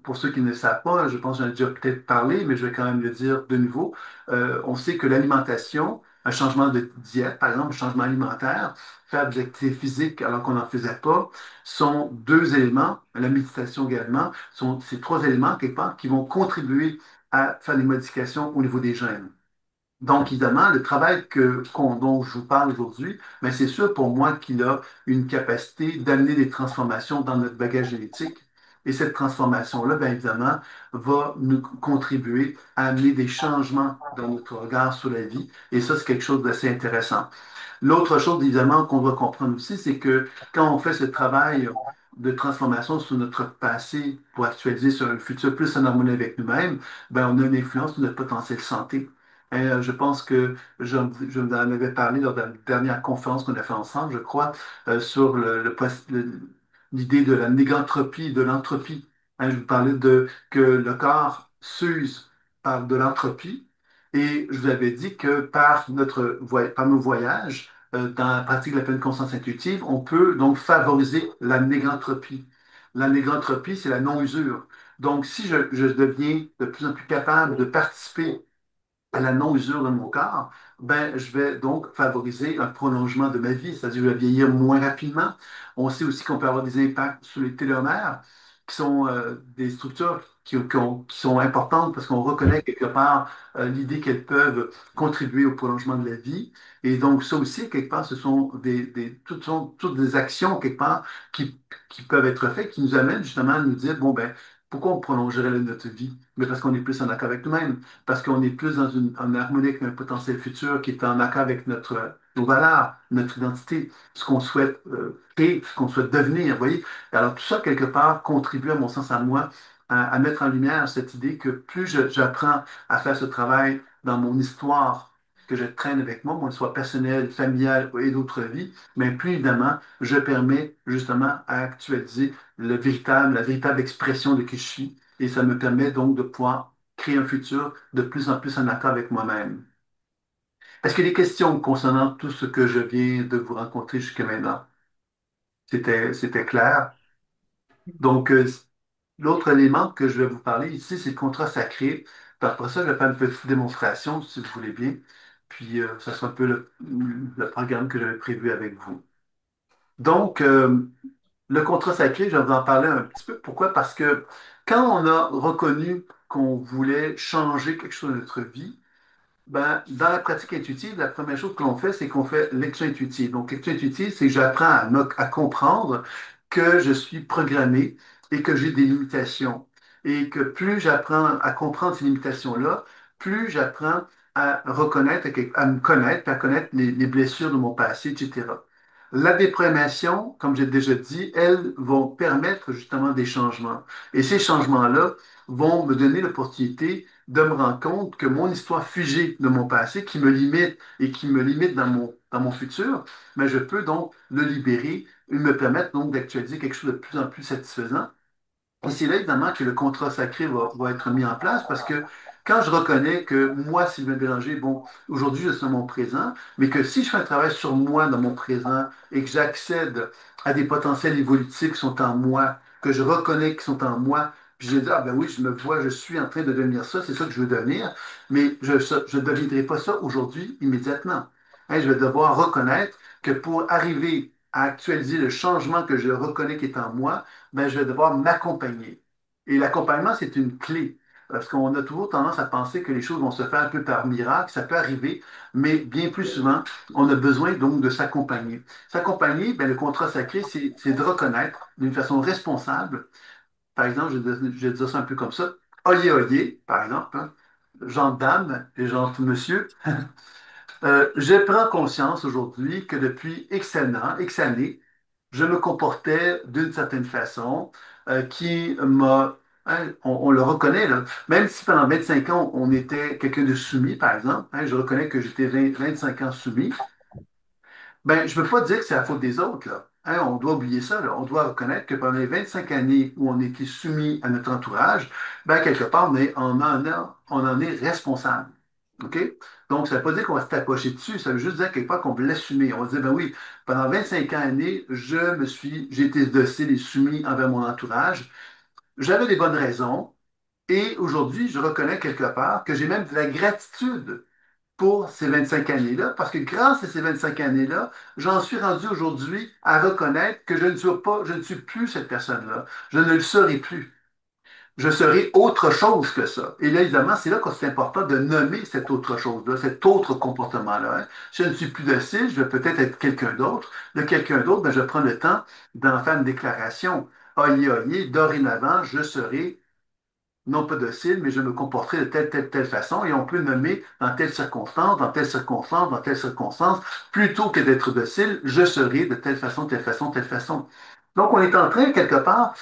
S1: Pour ceux qui ne le savent pas, je pense que j'en ai déjà peut-être parlé, mais je vais quand même le dire de nouveau. On sait que l'alimentation, un changement de diète, par exemple, un changement alimentaire, faire des activités physiques alors qu'on n'en faisait pas, sont deux éléments, la méditation également, sont ces trois éléments, quelque part, qui vont contribuer à faire des modifications au niveau des gènes. Donc, évidemment, le travail dont je vous parle aujourd'hui, mais c'est sûr pour moi qu'il a une capacité d'amener des transformations dans notre bagage génétique. Et cette transformation-là, bien évidemment, va nous contribuer à amener des changements dans notre regard sur la vie. Et ça, c'est quelque chose d'assez intéressant. L'autre chose, évidemment, qu'on doit comprendre aussi, c'est que quand on fait ce travail de transformation sur notre passé pour actualiser sur un futur plus en harmonie avec nous-mêmes, ben, on a une influence sur notre potentiel santé. Et, je pense que je vous en avais parlé lors de la dernière conférence qu'on a fait ensemble, je crois, sur l'idée de la négantropie, de l'entropie. Hein, je vous parlais de que le corps s'use par de l'entropie et je vous avais dit que par nos voyages, dans la pratique de la pleine conscience intuitive, on peut donc favoriser la négantropie. La négantropie, c'est la non-usure. Donc, si je deviens de plus en plus capable de participer à la non-usure de mon corps, ben, je vais donc favoriser un prolongement de ma vie, c'est-à-dire que je vais vieillir moins rapidement. On sait aussi qu'on peut avoir des impacts sur les télomères, qui sont des structures qui sont importantes parce qu'on reconnaît quelque part l'idée qu'elles peuvent contribuer au prolongement de la vie. Et donc, ça aussi, quelque part, ce sont toutes des actions, quelque part, qui peuvent être faites, qui nous amènent justement à nous dire, bon, ben, pourquoi on prolongerait notre vie? Mais parce qu'on est plus en accord avec nous-mêmes, parce qu'on est plus en harmonie avec un potentiel futur qui est en accord avec nos valeurs, notre identité, ce qu'on souhaite créer, ce qu'on souhaite devenir, vous voyez? Alors tout ça, quelque part, contribue, à mon sens, à moi, à mettre en lumière cette idée que plus j'apprends à faire ce travail dans mon histoire que je traîne avec moi, mon histoire personnelle, familiale et d'autres vies, mais plus évidemment, je permets justement à actualiser la véritable expression de qui je suis. Et ça me permet donc de pouvoir créer un futur de plus en plus en accord avec moi-même. Est-ce qu'il y a des questions concernant tout ce que je viens de vous rencontrer jusqu'à maintenant? C'était clair. Donc, l'autre élément que je vais vous parler ici, c'est le contrat sacré. Puis après ça, je vais faire une petite démonstration, si vous voulez bien. Puis, ça sera un peu le programme que j'avais prévu avec vous. Donc, le contrat sacré, je vais vous en parler un petit peu. Pourquoi? Parce que quand on a reconnu qu'on voulait changer quelque chose de notre vie, ben, dans la pratique intuitive, la première chose que l'on fait, c'est qu'on fait lecture intuitive. Donc, lecture intuitive, c'est que j'apprends à comprendre que je suis programmé et que j'ai des limitations. Et que plus j'apprends à comprendre ces limitations-là, plus j'apprends à reconnaître, à me connaître, puis à connaître les blessures de mon passé, etc. La déprogrammation, comme j'ai déjà dit, elles vont permettre justement des changements. Et ces changements-là vont me donner l'opportunité de me rendre compte que mon histoire figée de mon passé, qui me limite et qui me limite dans mon futur, mais je peux donc le libérer et me permettre donc d'actualiser quelque chose de plus en plus satisfaisant. Et c'est là, évidemment, que le contrat sacré va être mis en place parce que quand je reconnais que moi, Sylvain Bélanger, bon, aujourd'hui, je suis dans mon présent, mais que si je fais un travail sur moi dans mon présent et que j'accède à des potentiels évolutifs qui sont en moi, que je reconnais qui sont en moi, puis je dis, ah ben oui, je me vois, je suis en train de devenir ça, c'est ça que je veux devenir, mais je ne deviendrai pas ça aujourd'hui, immédiatement. Hein, je vais devoir reconnaître que pour arriver à actualiser le changement que je reconnais qui est en moi, ben, je vais devoir m'accompagner. Et l'accompagnement, c'est une clé. Parce qu'on a toujours tendance à penser que les choses vont se faire un peu par miracle, ça peut arriver, mais bien plus souvent, on a besoin donc de s'accompagner. S'accompagner, ben, le contrat sacré, c'est de reconnaître d'une façon responsable, par exemple, je vais dire ça un peu comme ça, oyez, oyez, par exemple, hein, gente dame et gente monsieur, je prends conscience aujourd'hui que depuis X années, je me comportais d'une certaine façon qui m'a, hein, on le reconnaît, là, même si pendant 25 ans, on était quelqu'un de soumis, par exemple, hein, je reconnais que j'étais 25 ans soumis, ben, je ne peux pas dire que c'est la faute des autres, là. Hein, on doit oublier ça, là. On doit reconnaître que pendant les 25 années où on était soumis à notre entourage, ben, quelque part, on en est responsable. OK? Donc, ça ne veut pas dire qu'on va se tapocher dessus, ça veut juste dire quelque part qu'on veut l'assumer. On va dire, ben oui, pendant 25 ans années, j'ai été docile et soumis envers mon entourage. J'avais des bonnes raisons. Et aujourd'hui, je reconnais quelque part que j'ai même de la gratitude pour ces 25 années-là, parce que grâce à ces 25 années-là, j'en suis rendu aujourd'hui à reconnaître que je ne suis plus cette personne-là. Je ne le serai plus. Je serai autre chose que ça. Et là, évidemment, c'est là que c'est important de nommer cette autre chose-là, cet autre comportement-là. Hein. Je ne suis plus docile, je vais peut-être être quelqu'un d'autre. De quelqu'un d'autre, ben, je prends le temps d'en faire une déclaration. Oyez, oyez, dorénavant, je serai non pas docile, mais je me comporterai de telle façon, et on peut nommer dans telle circonstance, dans telle circonstance, dans telle circonstance, plutôt que d'être docile, je serai de telle façon, telle façon, telle façon. Donc, on est en train, quelque part,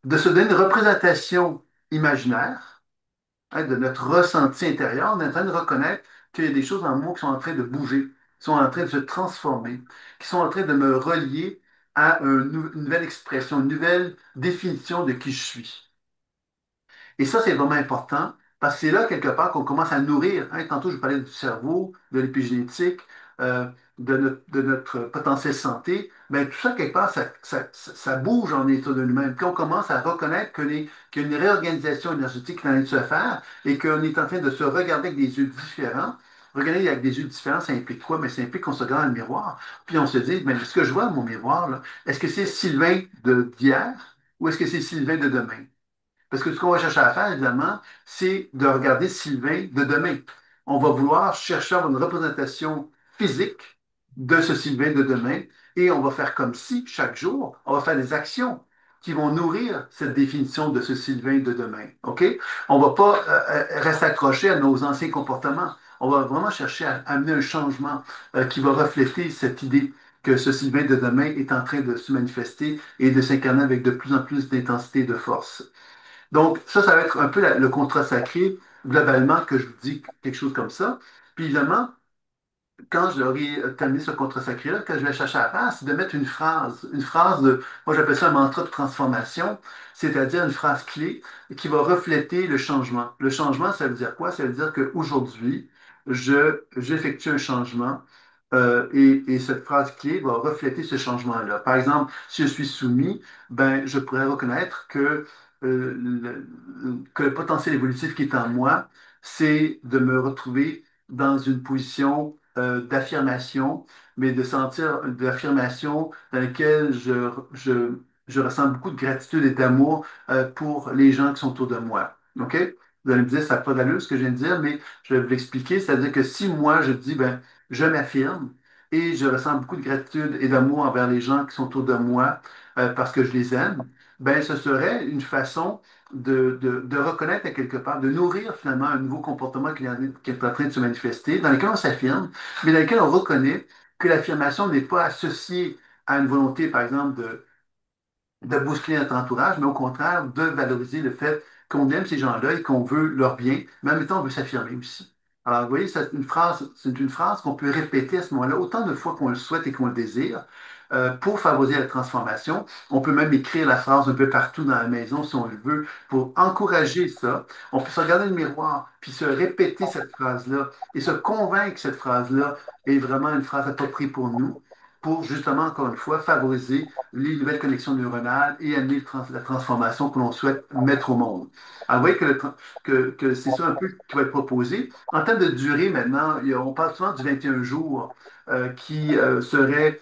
S1: de se donner une représentation imaginaire hein, de notre ressenti intérieur. On est en train de reconnaître qu'il y a des choses en moi qui sont en train de bouger, qui sont en train de se transformer, qui sont en train de me relier à une nouvelle expression, une nouvelle définition de qui je suis. Et ça, c'est vraiment important parce que c'est là, quelque part, qu'on commence à nourrir. Hein, tantôt, je parlais du cerveau, de l'épigénétique, euh, de notre potentiel santé. Mais tout ça, quelque part, ça bouge en état de nous-mêmes. Puis on commence à reconnaître qu'il y a une réorganisation énergétique qui est en train de se faire et qu'on est en train de se regarder avec des yeux différents. Regarder avec des yeux différents, ça implique quoi? Mais ça implique qu'on se regarde dans le miroir. Puis on se dit, mais ce que je vois dans mon miroir, là, est-ce que c'est Sylvain d'hier ou est-ce que c'est Sylvain de demain? Parce que ce qu'on va chercher à faire, évidemment, c'est de regarder Sylvain de demain. On va vouloir chercher à avoir une représentation physique de ce Sylvain de demain et on va faire comme si, chaque jour, on va faire des actions qui vont nourrir cette définition de ce Sylvain de demain. OK? On ne va pas rester accroché à nos anciens comportements. On va vraiment chercher à amener un changement qui va refléter cette idée que ce Sylvain de demain est en train de se manifester et de s'incarner avec de plus en plus d'intensité et de force. Donc, ça va être un peu le contrat sacré, globalement, que je vous dis quelque chose comme ça. Puis, évidemment, quand j'aurai terminé ce contrat sacré-là, ce que je vais chercher à faire, c'est de mettre une phrase de, moi j'appelle ça un mantra de transformation, c'est-à-dire une phrase clé qui va refléter le changement. Le changement, ça veut dire quoi? Ça veut dire qu'aujourd'hui, j'effectue un changement et cette phrase clé va refléter ce changement-là. Par exemple, si je suis soumis, ben, je pourrais reconnaître que le potentiel évolutif qui est en moi, c'est de me retrouver dans une position d'affirmation, mais de sentir de l'affirmation dans laquelle je ressens beaucoup de gratitude et d'amour pour les gens qui sont autour de moi. OK? Vous allez me dire, ça n'a pas d'allure ce que je viens de dire, mais je vais vous l'expliquer. C'est-à-dire que si moi, je dis, ben, je m'affirme et je ressens beaucoup de gratitude et d'amour envers les gens qui sont autour de moi parce que je les aime, ben, ce serait une façon de reconnaître à quelque part, de nourrir finalement un nouveau comportement qui est en train de se manifester, dans lequel on s'affirme, mais dans lequel on reconnaît que l'affirmation n'est pas associée à une volonté, par exemple, de bousculer notre entourage, mais au contraire, de valoriser le fait qu'on aime ces gens-là et qu'on veut leur bien, mais en même temps, on veut s'affirmer aussi. Alors, vous voyez, c'est une phrase qu'on peut répéter à ce moment-là autant de fois qu'on le souhaite et qu'on le désire pour favoriser la transformation. On peut même écrire la phrase un peu partout dans la maison si on le veut pour encourager ça. On peut se regarder dans le miroir puis se répéter cette phrase-là et se convaincre que cette phrase-là est vraiment une phrase appropriée pour nous, pour justement, encore une fois, favoriser les nouvelles connexions neuronales et amener la transformation que l'on souhaite mettre au monde. Alors, vous voyez que c'est ça un peu qui va être proposé. En termes de durée, maintenant, on parle souvent du 21 jours qui serait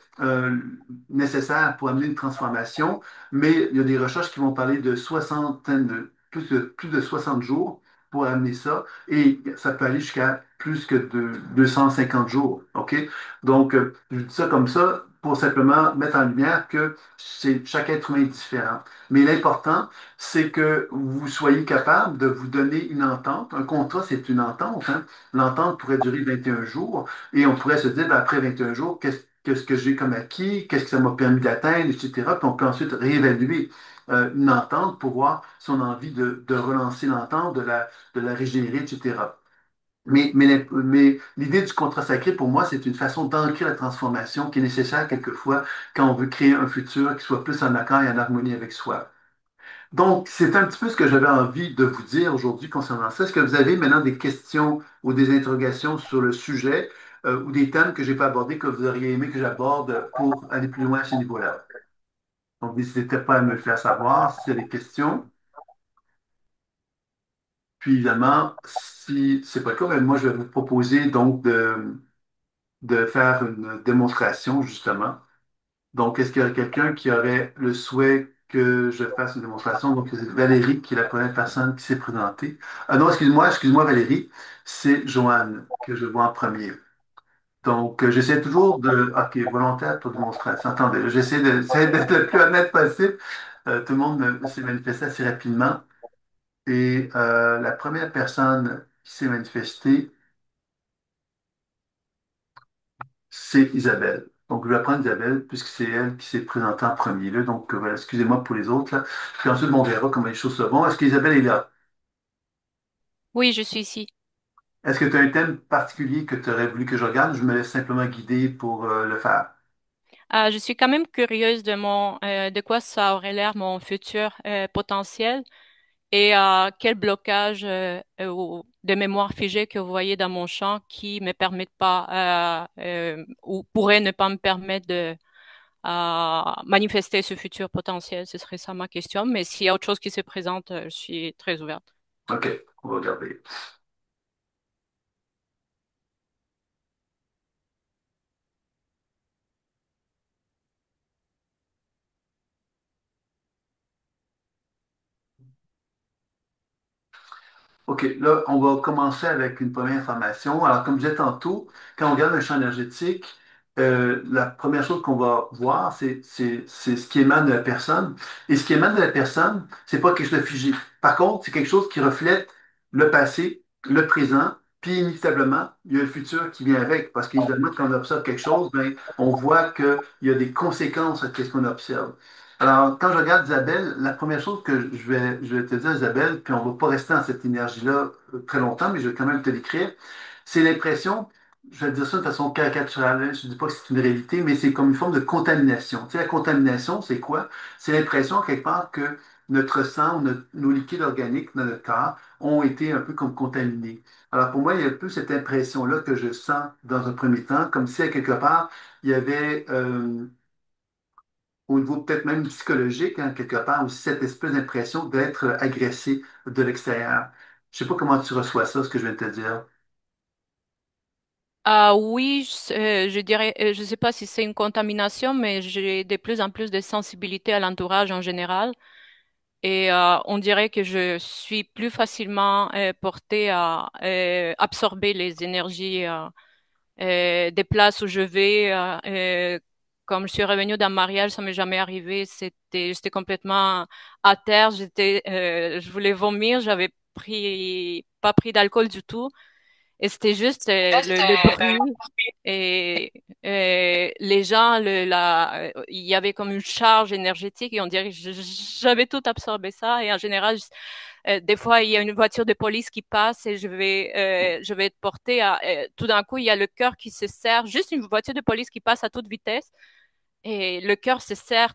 S1: nécessaire pour amener une transformation, mais il y a des recherches qui vont parler de soixantaine plus de 60 jours pour amener ça, et ça peut aller jusqu'à plus que de 250 jours. OK? Donc, je dis ça comme ça pour simplement mettre en lumière que chaque être humain est différent. Mais l'important, c'est que vous soyez capable de vous donner une entente. Un contrat, c'est une entente, hein. L'entente pourrait durer 21 jours et on pourrait se dire, ben, après 21 jours, qu'est-ce que j'ai comme acquis, qu'est-ce que ça m'a permis d'atteindre, etc. Puis on peut ensuite réévaluer une entente pour voir si on a envie de relancer l'entente, de la régénérer, etc. Mais l'idée du contrat sacré, pour moi, c'est une façon d'ancrer la transformation qui est nécessaire quelquefois quand on veut créer un futur qui soit plus en accord et en harmonie avec soi. Donc, c'est un petit peu ce que j'avais envie de vous dire aujourd'hui concernant ça. Est-ce que vous avez maintenant des questions ou des interrogations sur le sujet ou des thèmes que je n'ai pas abordés que vous auriez aimé que j'aborde pour aller plus loin à ce niveau-là? Donc, n'hésitez pas à me le faire savoir s'il y a des questions. Puis, évidemment, si c'est pas le cas, ben, moi, je vais vous proposer donc de faire une démonstration, justement. Donc, est-ce qu'il y aurait quelqu'un qui aurait le souhait que je fasse une démonstration? Donc, c'est Valérie qui est la première personne qui s'est présentée. Ah non, excuse-moi Valérie, c'est Joanne que je vois en premier. Donc, j'essaie toujours de... OK, volontaire pour démonstration. Attendez, j'essaie d'être le plus honnête possible. Tout le monde s'est manifesté assez rapidement. Et la première personne qui s'est manifestée, c'est Isabelle. Donc, je vais prendre Isabelle, puisque c'est elle qui s'est présentée en premier. Là. Donc, voilà, excusez-moi pour les autres. Là. Puis ensuite, on verra comment les choses se vont. Est-ce qu'Isabelle est là?
S2: Oui, je suis ici.
S1: Est-ce que tu as un thème particulier que tu aurais voulu que je regarde? Je me laisse simplement guider pour le faire.
S2: Je suis quand même curieuse de quoi ça aurait l'air mon futur potentiel et quel blocage ou de mémoire figée que vous voyez dans mon champ qui me permettent pas ou pourrait ne pas me permettre de manifester ce futur potentiel. Ce serait ça ma question. Mais s'il y a autre chose qui se présente, je suis très ouverte.
S1: OK, on va regarder. OK, là, on va commencer avec une première information. Alors, comme je disais tantôt, quand on regarde un champ énergétique, la première chose qu'on va voir, c'est ce qui émane de la personne. Et ce qui émane de la personne, c'est pas quelque chose de figé. Par contre, c'est quelque chose qui reflète le passé, le présent, puis inévitablement, il y a le futur qui vient avec. Parce qu'évidemment, quand on observe quelque chose, ben, on voit qu'il y a des conséquences à ce qu'on observe. Alors, quand je regarde Isabelle, la première chose que je vais te dire, Isabelle, puis on ne va pas rester dans cette énergie-là très longtemps, mais je vais quand même te l'écrire, c'est l'impression, je vais dire ça de façon caricaturale, hein, je ne dis pas que c'est une réalité, mais c'est comme une forme de contamination. Tu sais, la contamination, c'est quoi? C'est l'impression, quelque part, que notre sang ou nos liquides organiques dans notre corps ont été un peu comme contaminés. Alors, pour moi, il y a un peu cette impression-là que je sens dans un premier temps, comme si, à quelque part, il y avait... au niveau peut-être même psychologique, hein, quelque part, aussi cette espèce d'impression d'être agressé de l'extérieur. Je sais pas comment tu reçois ça, ce que je viens de te dire.
S2: Oui, je dirais, je sais pas si c'est une contamination, mais j'ai de plus en plus de sensibilité à l'entourage en général. Et on dirait que je suis plus facilement portée à absorber les énergies des places où je vais. Comme je suis revenue d'un mariage, ça m'est jamais arrivé. J'étais complètement à terre. Je voulais vomir. J'avais pas pris d'alcool du tout. Et c'était juste le bruit et les gens, il y avait comme une charge énergétique et on dirait que j'avais tout absorbé ça. Et en général, des fois, il y a une voiture de police qui passe et je vais être portée à, tout d'un coup, il y a le cœur qui se serre, juste une voiture de police qui passe à toute vitesse et le cœur se serre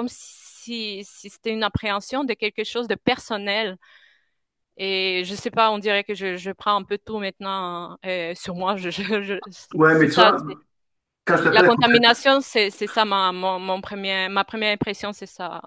S2: si c'était une appréhension de quelque chose de personnel. Et je sais pas, on dirait que je prends un peu tout maintenant sur moi.
S1: Ouais, mais
S2: C'est
S1: tu
S2: ça.
S1: vois, quand je
S2: La
S1: t'appelle
S2: contamination, c'est ça ma première impression, c'est ça.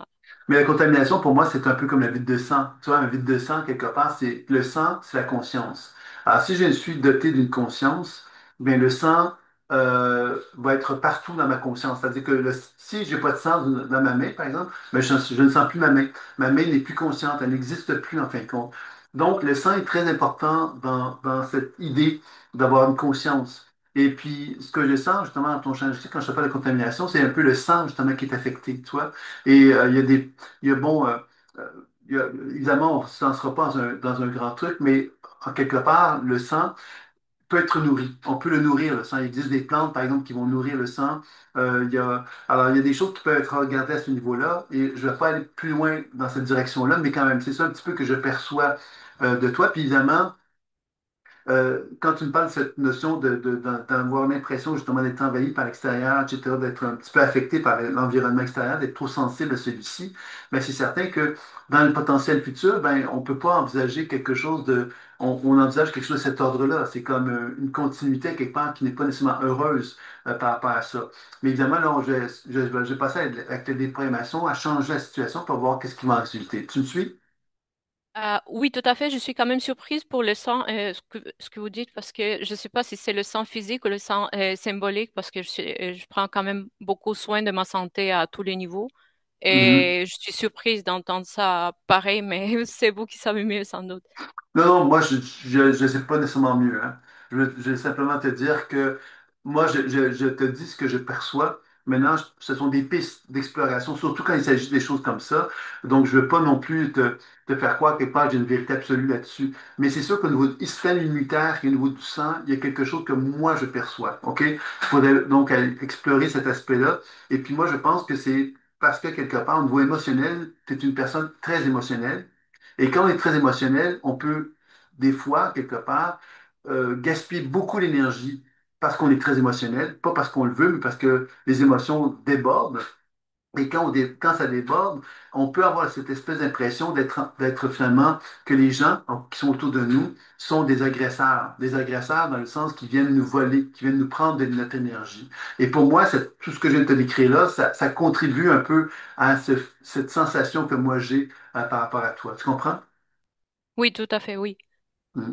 S1: mais la contamination, pour moi, c'est un peu comme la vide de sang. Tu vois, un vide de sang, quelque part, c'est le sang, c'est la conscience. Alors, si je suis doté d'une conscience, bien, le sang va être partout dans ma conscience. C'est-à-dire que si j'ai pas de sang dans ma main, par exemple, ben, je ne sens plus ma main. Ma main n'est plus consciente, elle n'existe plus, en fin de compte. Donc, le sang est très important dans cette idée d'avoir une conscience. Et puis, ce que je sens, justement, dans ton champ, je sais, quand je te parle de contamination, c'est un peu le sang, justement, qui est affecté, tu vois. Et il y a bon, euh, évidemment, on ne se lancera pas dans un grand truc, mais en quelque part, le sang peut être nourri. On peut le nourrir, le sang. Il existe des plantes, par exemple, qui vont nourrir le sang. Alors, il y a des choses qui peuvent être regardées à ce niveau-là, et je ne vais pas aller plus loin dans cette direction-là, mais quand même, c'est ça un petit peu que je perçois de toi. Puis évidemment, quand tu me parles de cette notion d'avoir l'impression justement d'être envahi par l'extérieur, etc., d'être un petit peu affecté par l'environnement extérieur, d'être trop sensible à celui-ci, ben c'est certain que dans le potentiel futur, ben, on ne peut pas envisager quelque chose on envisage quelque chose de cet ordre-là. C'est comme une continuité quelque part qui n'est pas nécessairement heureuse par rapport à ça. Mais évidemment, là, je vais passer avec la déprogrammation à changer la situation pour voir qu'est-ce qui va en résulter. Tu me suis?
S2: Oui, tout à fait. Je suis quand même surprise pour le sang, ce que vous dites, parce que je ne sais pas si c'est le sang physique ou le sang symbolique, parce que je prends quand même beaucoup soin de ma santé à tous les niveaux.
S1: Mhm.
S2: Et je suis surprise d'entendre ça pareil, mais c'est vous qui savez mieux sans doute.
S1: Non, non, moi, je sais pas nécessairement mieux, hein. Je vais simplement te dire que moi, je te dis ce que je perçois. Maintenant, ce sont des pistes d'exploration, surtout quand il s'agit des choses comme ça. Donc, je ne veux pas non plus te faire croire quelque part que j'ai une vérité absolue là-dessus. Mais c'est sûr qu'au niveau du système immunitaire et au niveau du sang, il y a quelque chose que moi, je perçois. OK? Il faudrait donc aller explorer cet aspect-là. Et puis, moi, je pense que c'est parce que quelque part, au niveau émotionnel, tu es une personne très émotionnelle. Et quand on est très émotionnel, on peut, des fois, quelque part, gaspiller beaucoup d'énergie parce qu'on est très émotionnel, pas parce qu'on le veut, mais parce que les émotions débordent. Et quand ça déborde, on peut avoir cette espèce d'impression d'être finalement que les gens qui sont autour de nous sont des agresseurs. Des agresseurs dans le sens qu'ils viennent nous voler, qui viennent nous prendre de notre énergie. Et pour moi, tout ce que je viens de te décrire là, ça contribue un peu à cette sensation que moi j'ai par rapport à toi. Tu comprends?
S2: Oui, tout à fait, oui.
S1: Mm.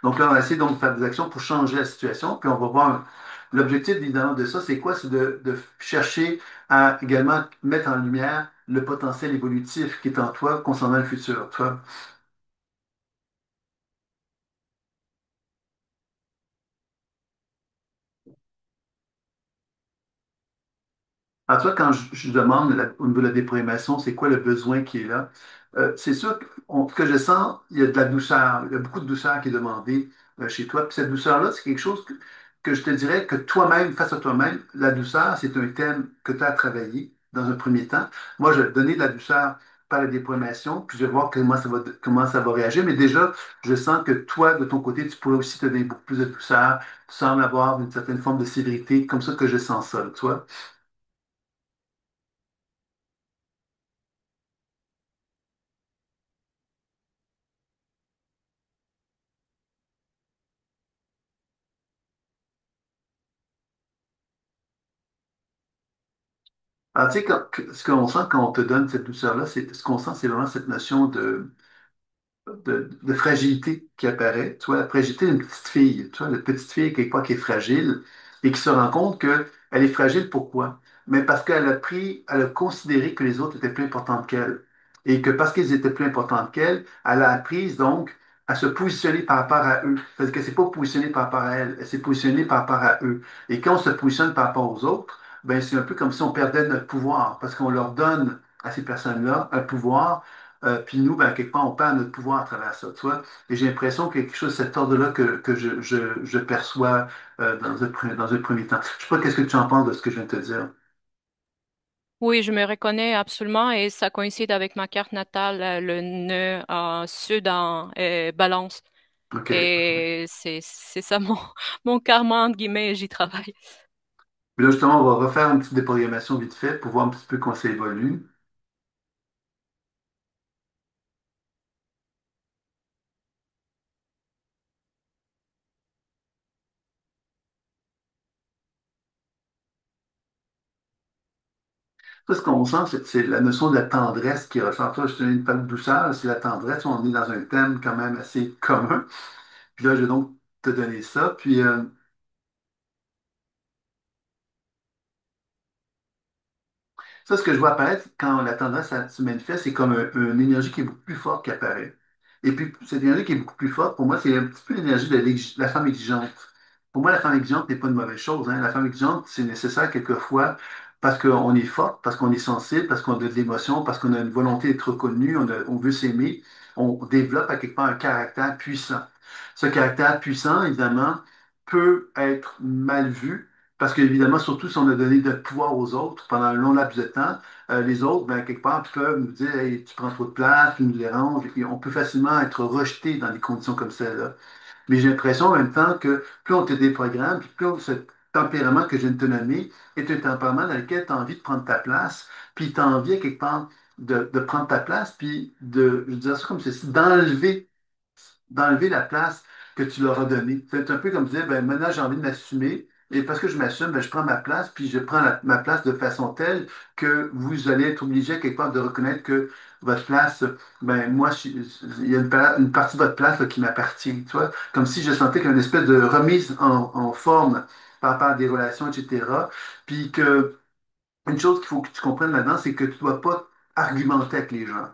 S1: Donc là, on va essayer donc de faire des actions pour changer la situation, puis on va voir. L'objectif, évidemment, de ça, c'est quoi? C'est de chercher à également mettre en lumière le potentiel évolutif qui est en toi concernant le futur. Tu vois? Alors, tu vois, quand je demande au niveau de la déprogrammation, c'est quoi le besoin qui est là? C'est sûr que je sens, il y a de la douceur, il y a beaucoup de douceur qui est demandée chez toi. Puis cette douceur-là, c'est quelque chose que je te dirais que toi-même, face à toi-même, la douceur, c'est un thème que tu as à travailler dans un premier temps. Moi, je vais te donner de la douceur par la déprogrammation, puis je vais voir comment ça va réagir. Mais déjà, je sens que toi, de ton côté, tu pourrais aussi te donner beaucoup plus de douceur. Tu sembles avoir une certaine forme de sévérité, comme ça que je sens ça, tu vois. Alors, tu sais, ce qu'on sent quand on te donne cette douceur-là, ce qu'on sent, c'est vraiment cette notion de fragilité qui apparaît. Tu vois, la fragilité d'une petite fille. Tu vois, la petite fille, quelque part, qui est fragile et qui se rend compte qu'elle est fragile. Pourquoi? Mais parce elle a considéré que les autres étaient plus importants qu'elle. Et que parce qu'ils étaient plus importants qu'elle, elle a appris donc à se positionner par rapport à eux. C'est-à-dire qu'elle ne s'est pas positionnée par rapport à elle, elle s'est positionnée par rapport à eux. Et quand on se positionne par rapport aux autres, ben c'est un peu comme si on perdait notre pouvoir, parce qu'on leur donne à ces personnes-là un pouvoir Puis nous, ben, quelque part, on perd notre pouvoir à travers ça, tu vois. Et j'ai l'impression qu'il y a quelque chose de cet ordre-là que je perçois dans un premier temps. Je sais pas qu'est-ce que tu en penses de ce que je viens de te dire.
S2: Oui, je me reconnais absolument et ça coïncide avec ma carte natale, le nœud sud en Balance.
S1: OK.
S2: Et c'est ça mon, mon karma, entre guillemets, et j'y travaille.
S1: Puis là, justement, on va refaire une petite déprogrammation vite fait pour voir un petit peu comment ça évolue. Ça, ce qu'on sent, c'est la notion de la tendresse qui ressort. Toi, je te donne une part de douceur, c'est la tendresse. On est dans un thème quand même assez commun. Puis là, je vais donc te donner ça. Puis, ça, ce que je vois apparaître quand la tendance se manifeste, c'est comme une énergie qui est beaucoup plus forte qui apparaît. Et puis, cette énergie qui est beaucoup plus forte, pour moi, c'est un petit peu l'énergie de la femme exigeante. Pour moi, la femme exigeante n'est pas une mauvaise chose, hein. La femme exigeante, c'est nécessaire quelquefois parce qu'on est forte, parce qu'on est sensible, parce qu'on a de l'émotion, parce qu'on a une volonté d'être reconnu, on veut s'aimer. On développe à quelque part un caractère puissant. Ce caractère puissant, évidemment, peut être mal vu parce qu'évidemment, surtout si on a donné de pouvoir aux autres pendant un long laps de temps, les autres, ben, quelque part, peuvent nous dire hey, tu prends trop de place, tu nous déranges, et on peut facilement être rejeté dans des conditions comme celle-là. Mais j'ai l'impression en même temps que plus on te déprogramme, puis ce tempérament que je viens de te nommer est un tempérament dans lequel tu as envie de prendre ta place, puis tu as envie, à quelque part, de prendre ta place, puis je veux dire ça comme ceci, d'enlever la place que tu leur as donnée. C'est un peu comme dire, ben, maintenant j'ai envie de m'assumer, et parce que je m'assume, ben, je prends ma place, puis je prends ma place de façon telle que vous allez être obligé quelque part de reconnaître que votre place, ben, moi, il y a une partie de votre place là, qui m'appartient, tu vois, comme si je sentais qu'il y a une espèce de remise en forme par rapport à des relations, etc. Puis que une chose qu'il faut que tu comprennes là-dedans, c'est que tu ne dois pas argumenter avec les gens.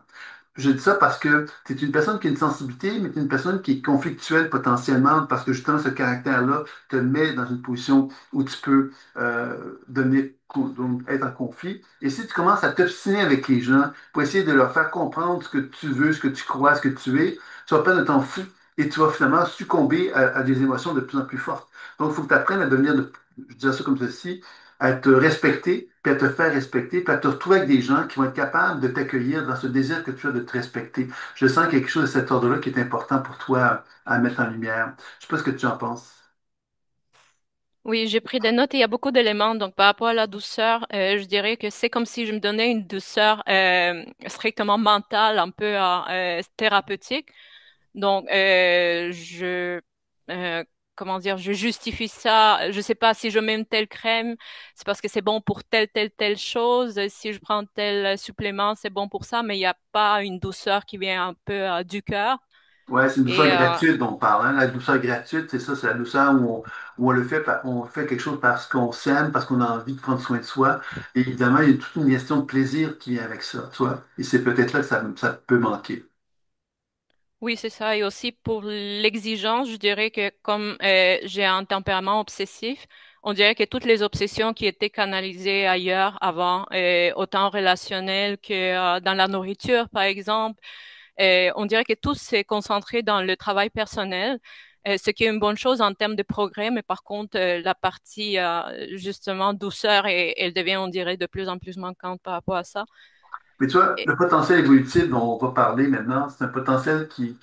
S1: Je dis ça parce que tu es une personne qui a une sensibilité, mais tu es une personne qui est conflictuelle potentiellement parce que justement ce caractère-là te met dans une position où tu peux donc être en conflit. Et si tu commences à t'obstiner avec les gens pour essayer de leur faire comprendre ce que tu veux, ce que tu crois, ce que tu es, tu vas perdre de temps fou et tu vas finalement succomber à des émotions de plus en plus fortes. Donc, il faut que tu apprennes à devenir, je dirais ça comme ceci, à te respecter, puis à te faire respecter, puis à te retrouver avec des gens qui vont être capables de t'accueillir dans ce désir que tu as de te respecter. Je sens quelque chose de cet ordre-là qui est important pour toi à mettre en lumière. Je sais pas ce que tu en penses.
S2: Oui, j'ai pris des notes et il y a beaucoup d'éléments. Donc, par rapport à la douceur, je dirais que c'est comme si je me donnais une douceur strictement mentale, un peu thérapeutique. Donc, euh, comment dire, je justifie ça. Je sais pas si je mets une telle crème, c'est parce que c'est bon pour telle chose. Si je prends tel supplément, c'est bon pour ça. Mais il n'y a pas une douceur qui vient un peu du cœur.
S1: Ouais, c'est une douceur
S2: Et
S1: gratuite dont on parle, hein. La douceur gratuite, c'est ça, c'est la douceur où on le fait, on fait quelque chose parce qu'on s'aime, parce qu'on a envie de prendre soin de soi. Et évidemment, il y a toute une question de plaisir qui vient avec ça, tu vois. Et c'est peut-être là que ça peut manquer.
S2: oui, c'est ça. Et aussi pour l'exigence, je dirais que comme j'ai un tempérament obsessif, on dirait que toutes les obsessions qui étaient canalisées ailleurs avant, autant relationnelles que dans la nourriture, par exemple, on dirait que tout s'est concentré dans le travail personnel, ce qui est une bonne chose en termes de progrès, mais par contre, la partie justement douceur, elle devient, on dirait, de plus en plus manquante par rapport à ça.
S1: Mais tu vois,
S2: Et
S1: le potentiel évolutif dont on va parler maintenant, c'est un potentiel qui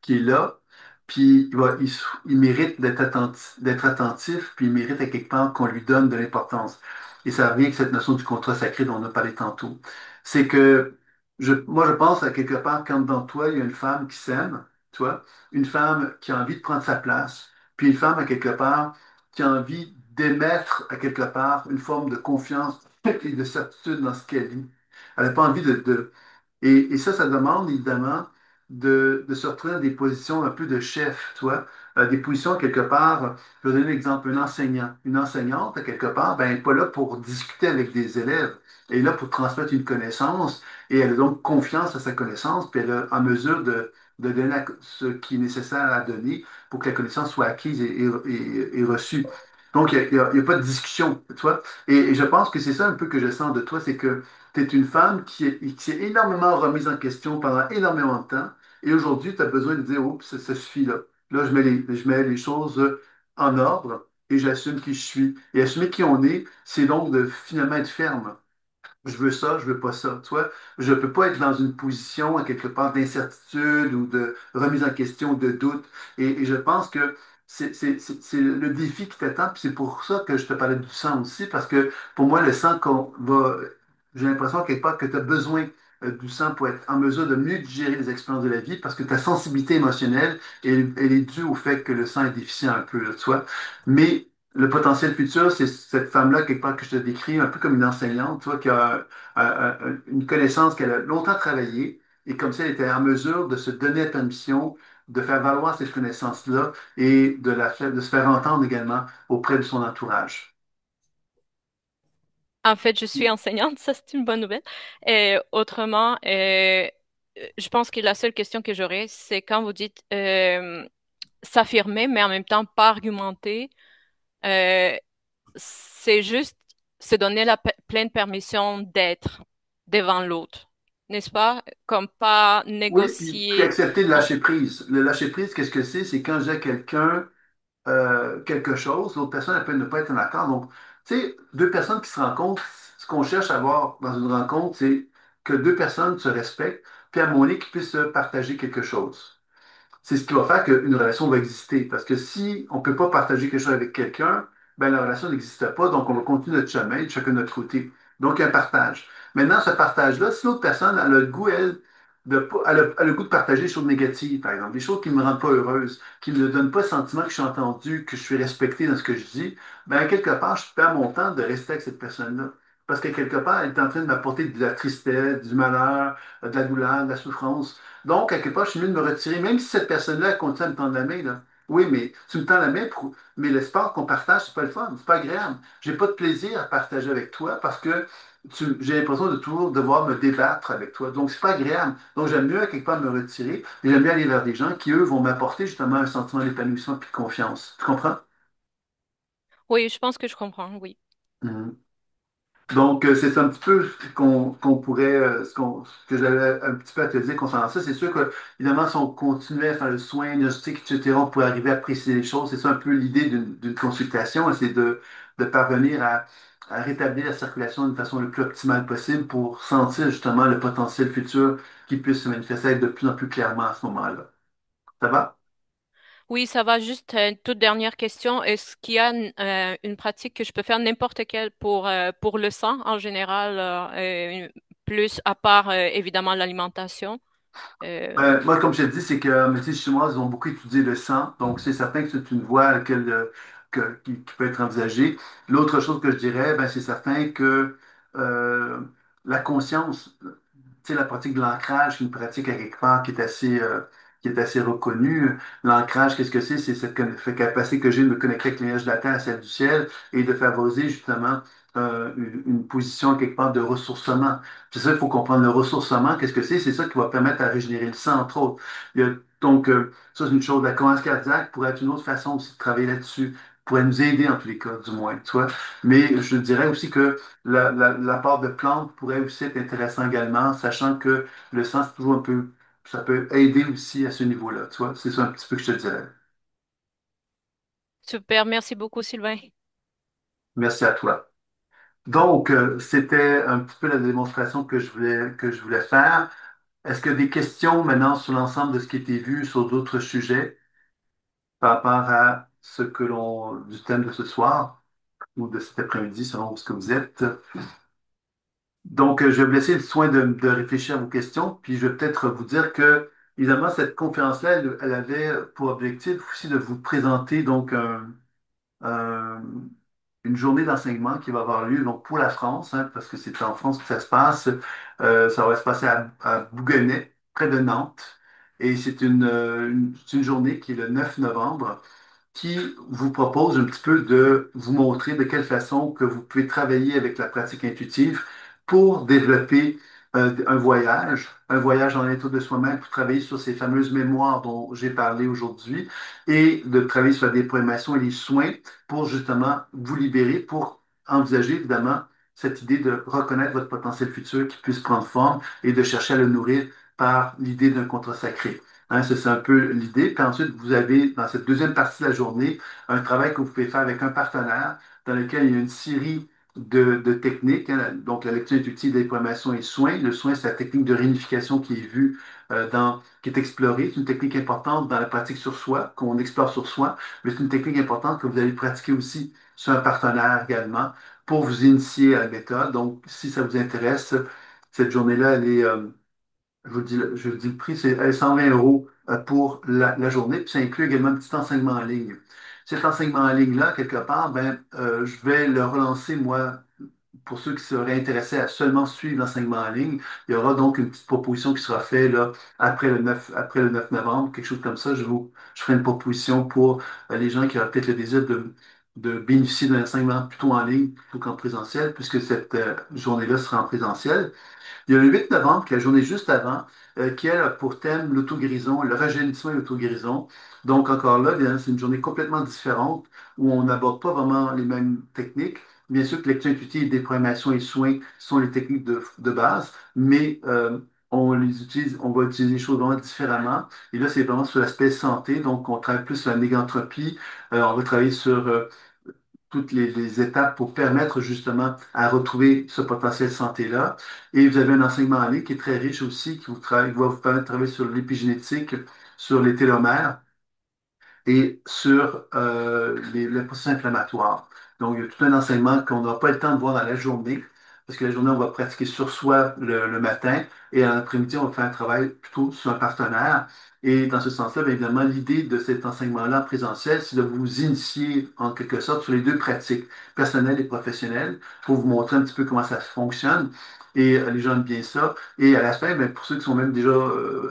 S1: est là, puis il mérite d'être attentif, puis il mérite à quelque part qu'on lui donne de l'importance. Et ça revient avec cette notion du contrat sacré dont on a parlé tantôt. C'est que moi, je pense à quelque part quand dans toi, il y a une femme qui s'aime, tu vois, une femme qui a envie de prendre sa place, puis une femme à quelque part qui a envie d'émettre à quelque part une forme de confiance et de certitude dans ce qu'elle vit. Elle n'a pas envie et ça demande évidemment de se retrouver dans des positions un peu de chef, tu vois. Des positions quelque part, je vais donner un exemple, un enseignant. Une enseignante, quelque part, ben, elle n'est pas là pour discuter avec des élèves. Elle est là pour transmettre une connaissance et elle a donc confiance à sa connaissance, puis elle est en mesure de donner ce qui est nécessaire à donner pour que la connaissance soit acquise et reçue. Donc, il n'y a pas de discussion, tu vois. Et je pense que c'est ça un peu que je sens de toi, c'est que tu es une femme qui s'est énormément remise en question pendant énormément de temps. Et aujourd'hui, tu as besoin de dire, oups, ça suffit là. Là, je mets les choses en ordre et j'assume qui je suis. Et assumer qui on est, c'est donc de finalement être ferme. Je veux ça, je veux pas ça. Tu vois, je peux pas être dans une position, à quelque part, d'incertitude ou de remise en question, de doute. Et je pense que c'est le défi qui t'attend. Puis c'est pour ça que je te parlais du sang aussi, parce que pour moi, le sang qu'on va. J'ai l'impression, quelque part, que tu as besoin du sang pour être en mesure de mieux digérer les expériences de la vie, parce que ta sensibilité émotionnelle, elle est due au fait que le sang est déficient un peu, là, tu vois. Mais le potentiel futur, c'est cette femme-là, quelque part, que je te décris, un peu comme une enseignante, tu vois, qui a une connaissance qu'elle a longtemps travaillée, et comme ça, elle était en mesure de se donner la permission de faire valoir cette connaissance-là et de se faire entendre également auprès de son entourage.
S2: En fait, je suis enseignante, ça c'est une bonne nouvelle. Et autrement, je pense que la seule question que j'aurais, c'est quand vous dites s'affirmer, mais en même temps pas argumenter, euh, c'est juste se donner la pleine permission d'être devant l'autre, n'est-ce pas? Comme pas
S1: Oui, puis
S2: négocier.
S1: accepter de lâcher prise. Le lâcher prise, qu'est-ce que c'est? C'est quand j'ai quelqu'un quelque chose, l'autre personne, elle peut ne pas être en accord. Donc, tu sais, deux personnes qui se rencontrent, ce qu'on cherche à avoir dans une rencontre, c'est que deux personnes se respectent, puis à un moment donné, qu'ils puissent se partager quelque chose. C'est ce qui va faire qu'une relation va exister. Parce que si on ne peut pas partager quelque chose avec quelqu'un, ben la relation n'existe pas, donc on va continuer notre chemin de chacun de notre côté. Donc, il y a un partage. Maintenant, ce partage-là, si l'autre personne a le goût, elle, elle a le goût de partager des choses négatives, par exemple, des choses qui ne me rendent pas heureuse, qui ne me donnent pas le sentiment que je suis entendu, que je suis respecté dans ce que je dis, ben quelque part, je perds mon temps de rester avec cette personne-là. Parce que quelque part, elle est en train de m'apporter de la tristesse, du malheur, de la douleur, de la souffrance. Donc, à quelque part, je suis mieux de me retirer, même si cette personne-là continue à me tendre la main, là. Oui, mais tu me tends la main, mais l'espoir qu'on partage, c'est pas le fun, c'est pas agréable. J'ai pas de plaisir à partager avec toi parce que j'ai l'impression de toujours devoir me débattre avec toi. Donc, c'est pas agréable. Donc, j'aime mieux, à quelque part, me retirer et j'aime bien aller vers des gens qui, eux, vont m'apporter justement un sentiment d'épanouissement et de confiance. Tu comprends?
S2: Oui, je pense que je comprends, oui.
S1: Mhm. Donc, c'est un petit peu ce qu'on pourrait, ce que j'avais un petit peu à te dire concernant ça. C'est sûr que, évidemment, si on continuait à faire le soin diagnostic, etc., on pourrait arriver à préciser les choses. C'est ça un peu l'idée d'une consultation, c'est de parvenir à rétablir la circulation d'une façon le plus optimale possible pour sentir justement le potentiel futur qui puisse se manifester de plus en plus clairement à ce moment-là. Ça va?
S2: Oui, ça va. Juste une toute dernière question. Est-ce qu'il y a une pratique que je peux faire n'importe quelle pour le sang en général, plus à part évidemment l'alimentation? Euh,
S1: Moi, comme je te dis, c'est que les médecins chinois, ils ont beaucoup étudié le sang, donc c'est certain que c'est une voie à laquelle, qui peut être envisagée. L'autre chose que je dirais, ben, c'est certain que euh, la conscience, tu sais, la pratique de l'ancrage, c'est une pratique à quelque part qui est assez reconnue. L'ancrage, qu'est-ce que c'est? C'est cette capacité que j'ai de me connecter avec l'énergie de la Terre à celle du ciel et de favoriser justement une position à quelque part de ressourcement. C'est ça, il faut comprendre le ressourcement, qu'est-ce que c'est? C'est ça qui va permettre à régénérer le sang, entre autres. Donc, ça, c'est une chose. La cohérence cardiaque pourrait être une autre façon aussi de travailler là-dessus, pourrait nous aider en tous les cas, du moins, tu vois. Mais je dirais aussi que l'apport de plantes pourrait aussi être intéressant également, sachant que le sang, c'est toujours un peu, ça peut aider aussi à ce niveau-là, tu vois. C'est ça un petit peu que je te dirais.
S2: Super, merci beaucoup, Sylvain.
S1: Merci à toi. Donc, c'était un petit peu la démonstration que je voulais faire. Est-ce que des questions maintenant sur l'ensemble de ce qui a été vu sur d'autres sujets par rapport à ce que du thème de ce soir ou de cet après-midi, selon où ce que vous êtes? Donc, je vais vous laisser le soin de réfléchir à vos questions, puis je vais peut-être vous dire que, évidemment, cette conférence-là, elle avait pour objectif aussi de vous présenter donc un- une journée d'enseignement qui va avoir lieu donc pour la France, hein, parce que c'est en France que ça se passe. Ça va se passer à Bouguenais, près de Nantes, et c'est une journée qui est le 9 novembre qui vous propose un petit peu de vous montrer de quelle façon que vous pouvez travailler avec la pratique intuitive pour développer un voyage dans l'intérieur de soi-même, pour travailler sur ces fameuses mémoires dont j'ai parlé aujourd'hui et de travailler sur la déprogrammation et les soins pour justement vous libérer, pour envisager évidemment cette idée de reconnaître votre potentiel futur qui puisse prendre forme et de chercher à le nourrir par l'idée d'un contrat sacré. Hein, ça, c'est un peu l'idée. Puis ensuite, vous avez, dans cette deuxième partie de la journée, un travail que vous pouvez faire avec un partenaire dans lequel il y a une série de techniques. Hein. Donc, la lecture intuitive des programmations et soins. Le soin, c'est la technique de réunification qui est vue qui est explorée. C'est une technique importante dans la pratique sur soi, qu'on explore sur soi, mais c'est une technique importante que vous allez pratiquer aussi sur un partenaire également pour vous initier à la méthode. Donc, si ça vous intéresse, cette journée-là, elle est, je vous dis le prix, c'est 120 euros pour la journée, puis ça inclut également un petit enseignement en ligne. Cet enseignement en ligne-là, quelque part, ben, je vais le relancer, moi, pour ceux qui seraient intéressés à seulement suivre l'enseignement en ligne. Il y aura donc une petite proposition qui sera faite là, après le 9 novembre, quelque chose comme ça. Je ferai une proposition pour les gens qui auraient peut-être le désir de bénéficier d'un enseignement plutôt en ligne plutôt qu'en présentiel, puisque cette journée-là sera en présentiel. Il y a le 8 novembre, qui est la journée juste avant, qui a pour thème l'auto-guérison, le rajeunissement et l'auto-guérison. Donc, encore là, bien, c'est une journée complètement différente où on n'aborde pas vraiment les mêmes techniques. Bien sûr que lecture intuitive, déprogrammation et soins sont les techniques de base, mais on va utiliser les choses vraiment différemment. Et là, c'est vraiment sur l'aspect santé. Donc, on travaille plus sur la négantropie. On va travailler sur toutes les étapes pour permettre justement à retrouver ce potentiel santé-là. Et vous avez un enseignement en ligne qui est très riche aussi, qui va vous permettre de travailler sur l'épigénétique, sur les télomères et sur le processus inflammatoire. Donc, il y a tout un enseignement qu'on n'aura pas le temps de voir dans la journée, parce que la journée, on va pratiquer sur soi le matin, et en après-midi, on va faire un travail plutôt sur un partenaire. Et dans ce sens-là, bien évidemment, l'idée de cet enseignement-là en présentiel, c'est de vous initier en quelque sorte sur les deux pratiques, personnelles et professionnelles, pour vous montrer un petit peu comment ça fonctionne. Et les gens aiment bien ça. Et à la fin, ben, pour ceux qui sont même déjà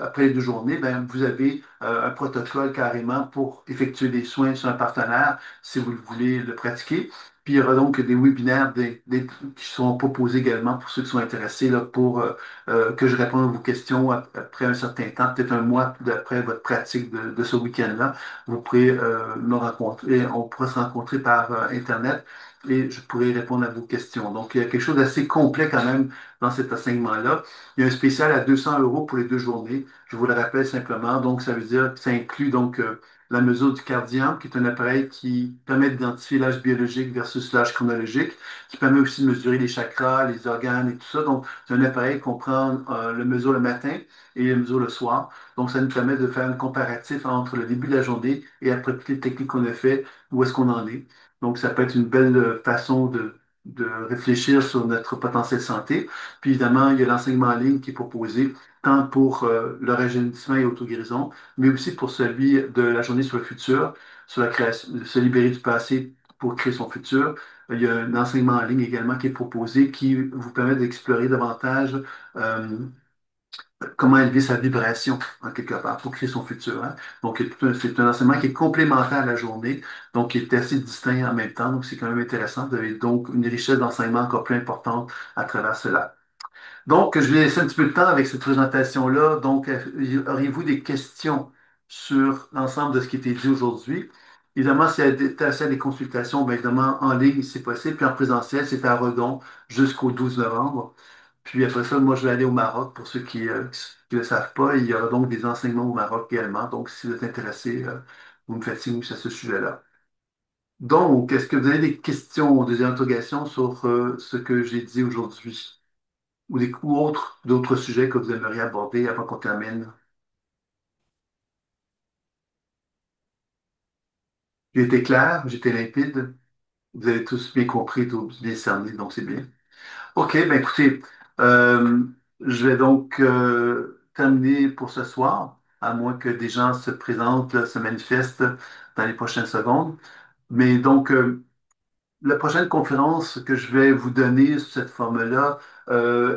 S1: après les 2 journées, ben, vous avez un protocole carrément pour effectuer des soins sur un partenaire si vous voulez le pratiquer. Puis il y aura donc des webinaires qui seront proposés également pour ceux qui sont intéressés là, pour que je réponde à vos questions après un certain temps, peut-être un mois après votre pratique de ce week-end-là. Vous pourrez nous rencontrer, on pourra se rencontrer par Internet et je pourrai répondre à vos questions. Donc, il y a quelque chose d'assez complet quand même dans cet enseignement-là. Il y a un spécial à 200 euros pour les 2 journées. Je vous le rappelle simplement. Donc, ça veut dire que ça inclut donc la mesure du cardian, qui est un appareil qui permet d'identifier l'âge biologique versus l'âge chronologique, qui permet aussi de mesurer les chakras, les organes et tout ça. Donc, c'est un appareil qu'on prend le mesure le matin et le mesure le soir. Donc, ça nous permet de faire un comparatif entre le début de la journée et après toutes les techniques qu'on a fait, où est-ce qu'on en est. Donc, ça peut être une belle façon de réfléchir sur notre potentiel santé. Puis évidemment, il y a l'enseignement en ligne qui est proposé, tant pour le rajeunissement et l'auto-guérison, mais aussi pour celui de la journée sur le futur, sur la création, se libérer du passé pour créer son futur. Il y a un enseignement en ligne également qui est proposé qui vous permet d'explorer davantage euh, comment élever sa vibration, en quelque part, pour créer son futur. Hein. Donc, c'est un enseignement qui est complémentaire à la journée, donc qui est assez distinct en même temps. Donc, c'est quand même intéressant. Vous avez donc une richesse d'enseignement encore plus importante à travers cela. Donc, je vais laisser un petit peu de temps avec cette présentation-là. Donc, auriez-vous des questions sur l'ensemble de ce qui a été dit aujourd'hui? Évidemment, s'il y a des consultations, bien évidemment, en ligne, c'est possible. Puis en présentiel, c'est à Redon jusqu'au 12 novembre. Puis après ça, moi, je vais aller au Maroc pour ceux qui ne le savent pas. Il y aura donc des enseignements au Maroc également. Donc, si vous êtes intéressé, vous me faites signe sur ce sujet-là. Donc, est-ce que vous avez des questions, des interrogations sur ce que j'ai dit aujourd'hui? Ou d'autres sujets que vous aimeriez aborder avant qu'on termine? J'ai été clair, j'étais limpide. Vous avez tous bien compris, tous bien cerné, donc c'est bien. OK, ben écoutez, euh, je vais donc terminer pour ce soir, à moins que des gens se présentent, là, se manifestent dans les prochaines secondes. Mais donc, la prochaine conférence que je vais vous donner sous cette forme-là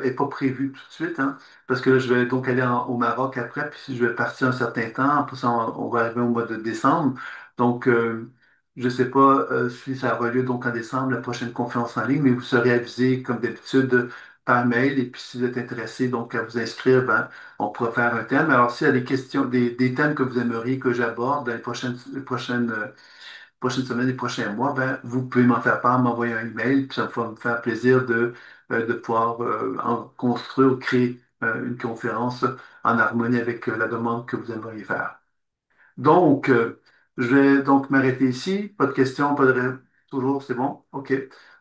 S1: est pas prévue tout de suite, hein, parce que là, je vais donc aller au Maroc après, puis je vais partir un certain temps. Après ça, on va arriver au mois de décembre. Donc, je ne sais pas si ça aura lieu donc en décembre, la prochaine conférence en ligne, mais vous serez avisé comme d'habitude par mail. Et puis, si vous êtes intéressé donc à vous inscrire, ben, on pourra faire un thème. Alors, s'il y a des questions, des thèmes que vous aimeriez que j'aborde dans les prochaines prochaines semaines, les prochains mois, ben, vous pouvez m'en faire part, m'envoyer un email, puis ça va me faire plaisir de pouvoir en construire ou créer une conférence en harmonie avec la demande que vous aimeriez faire. Donc, je vais donc m'arrêter ici. Pas de questions, pas de toujours, c'est bon? OK.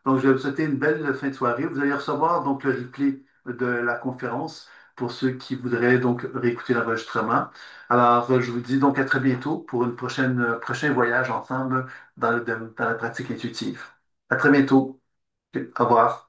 S1: Donc, je vais vous souhaiter une belle fin de soirée. Vous allez recevoir donc le replay de la conférence pour ceux qui voudraient donc réécouter l'enregistrement. Alors, je vous dis donc à très bientôt pour une prochain voyage ensemble dans la pratique intuitive. À très bientôt. OK. Au revoir.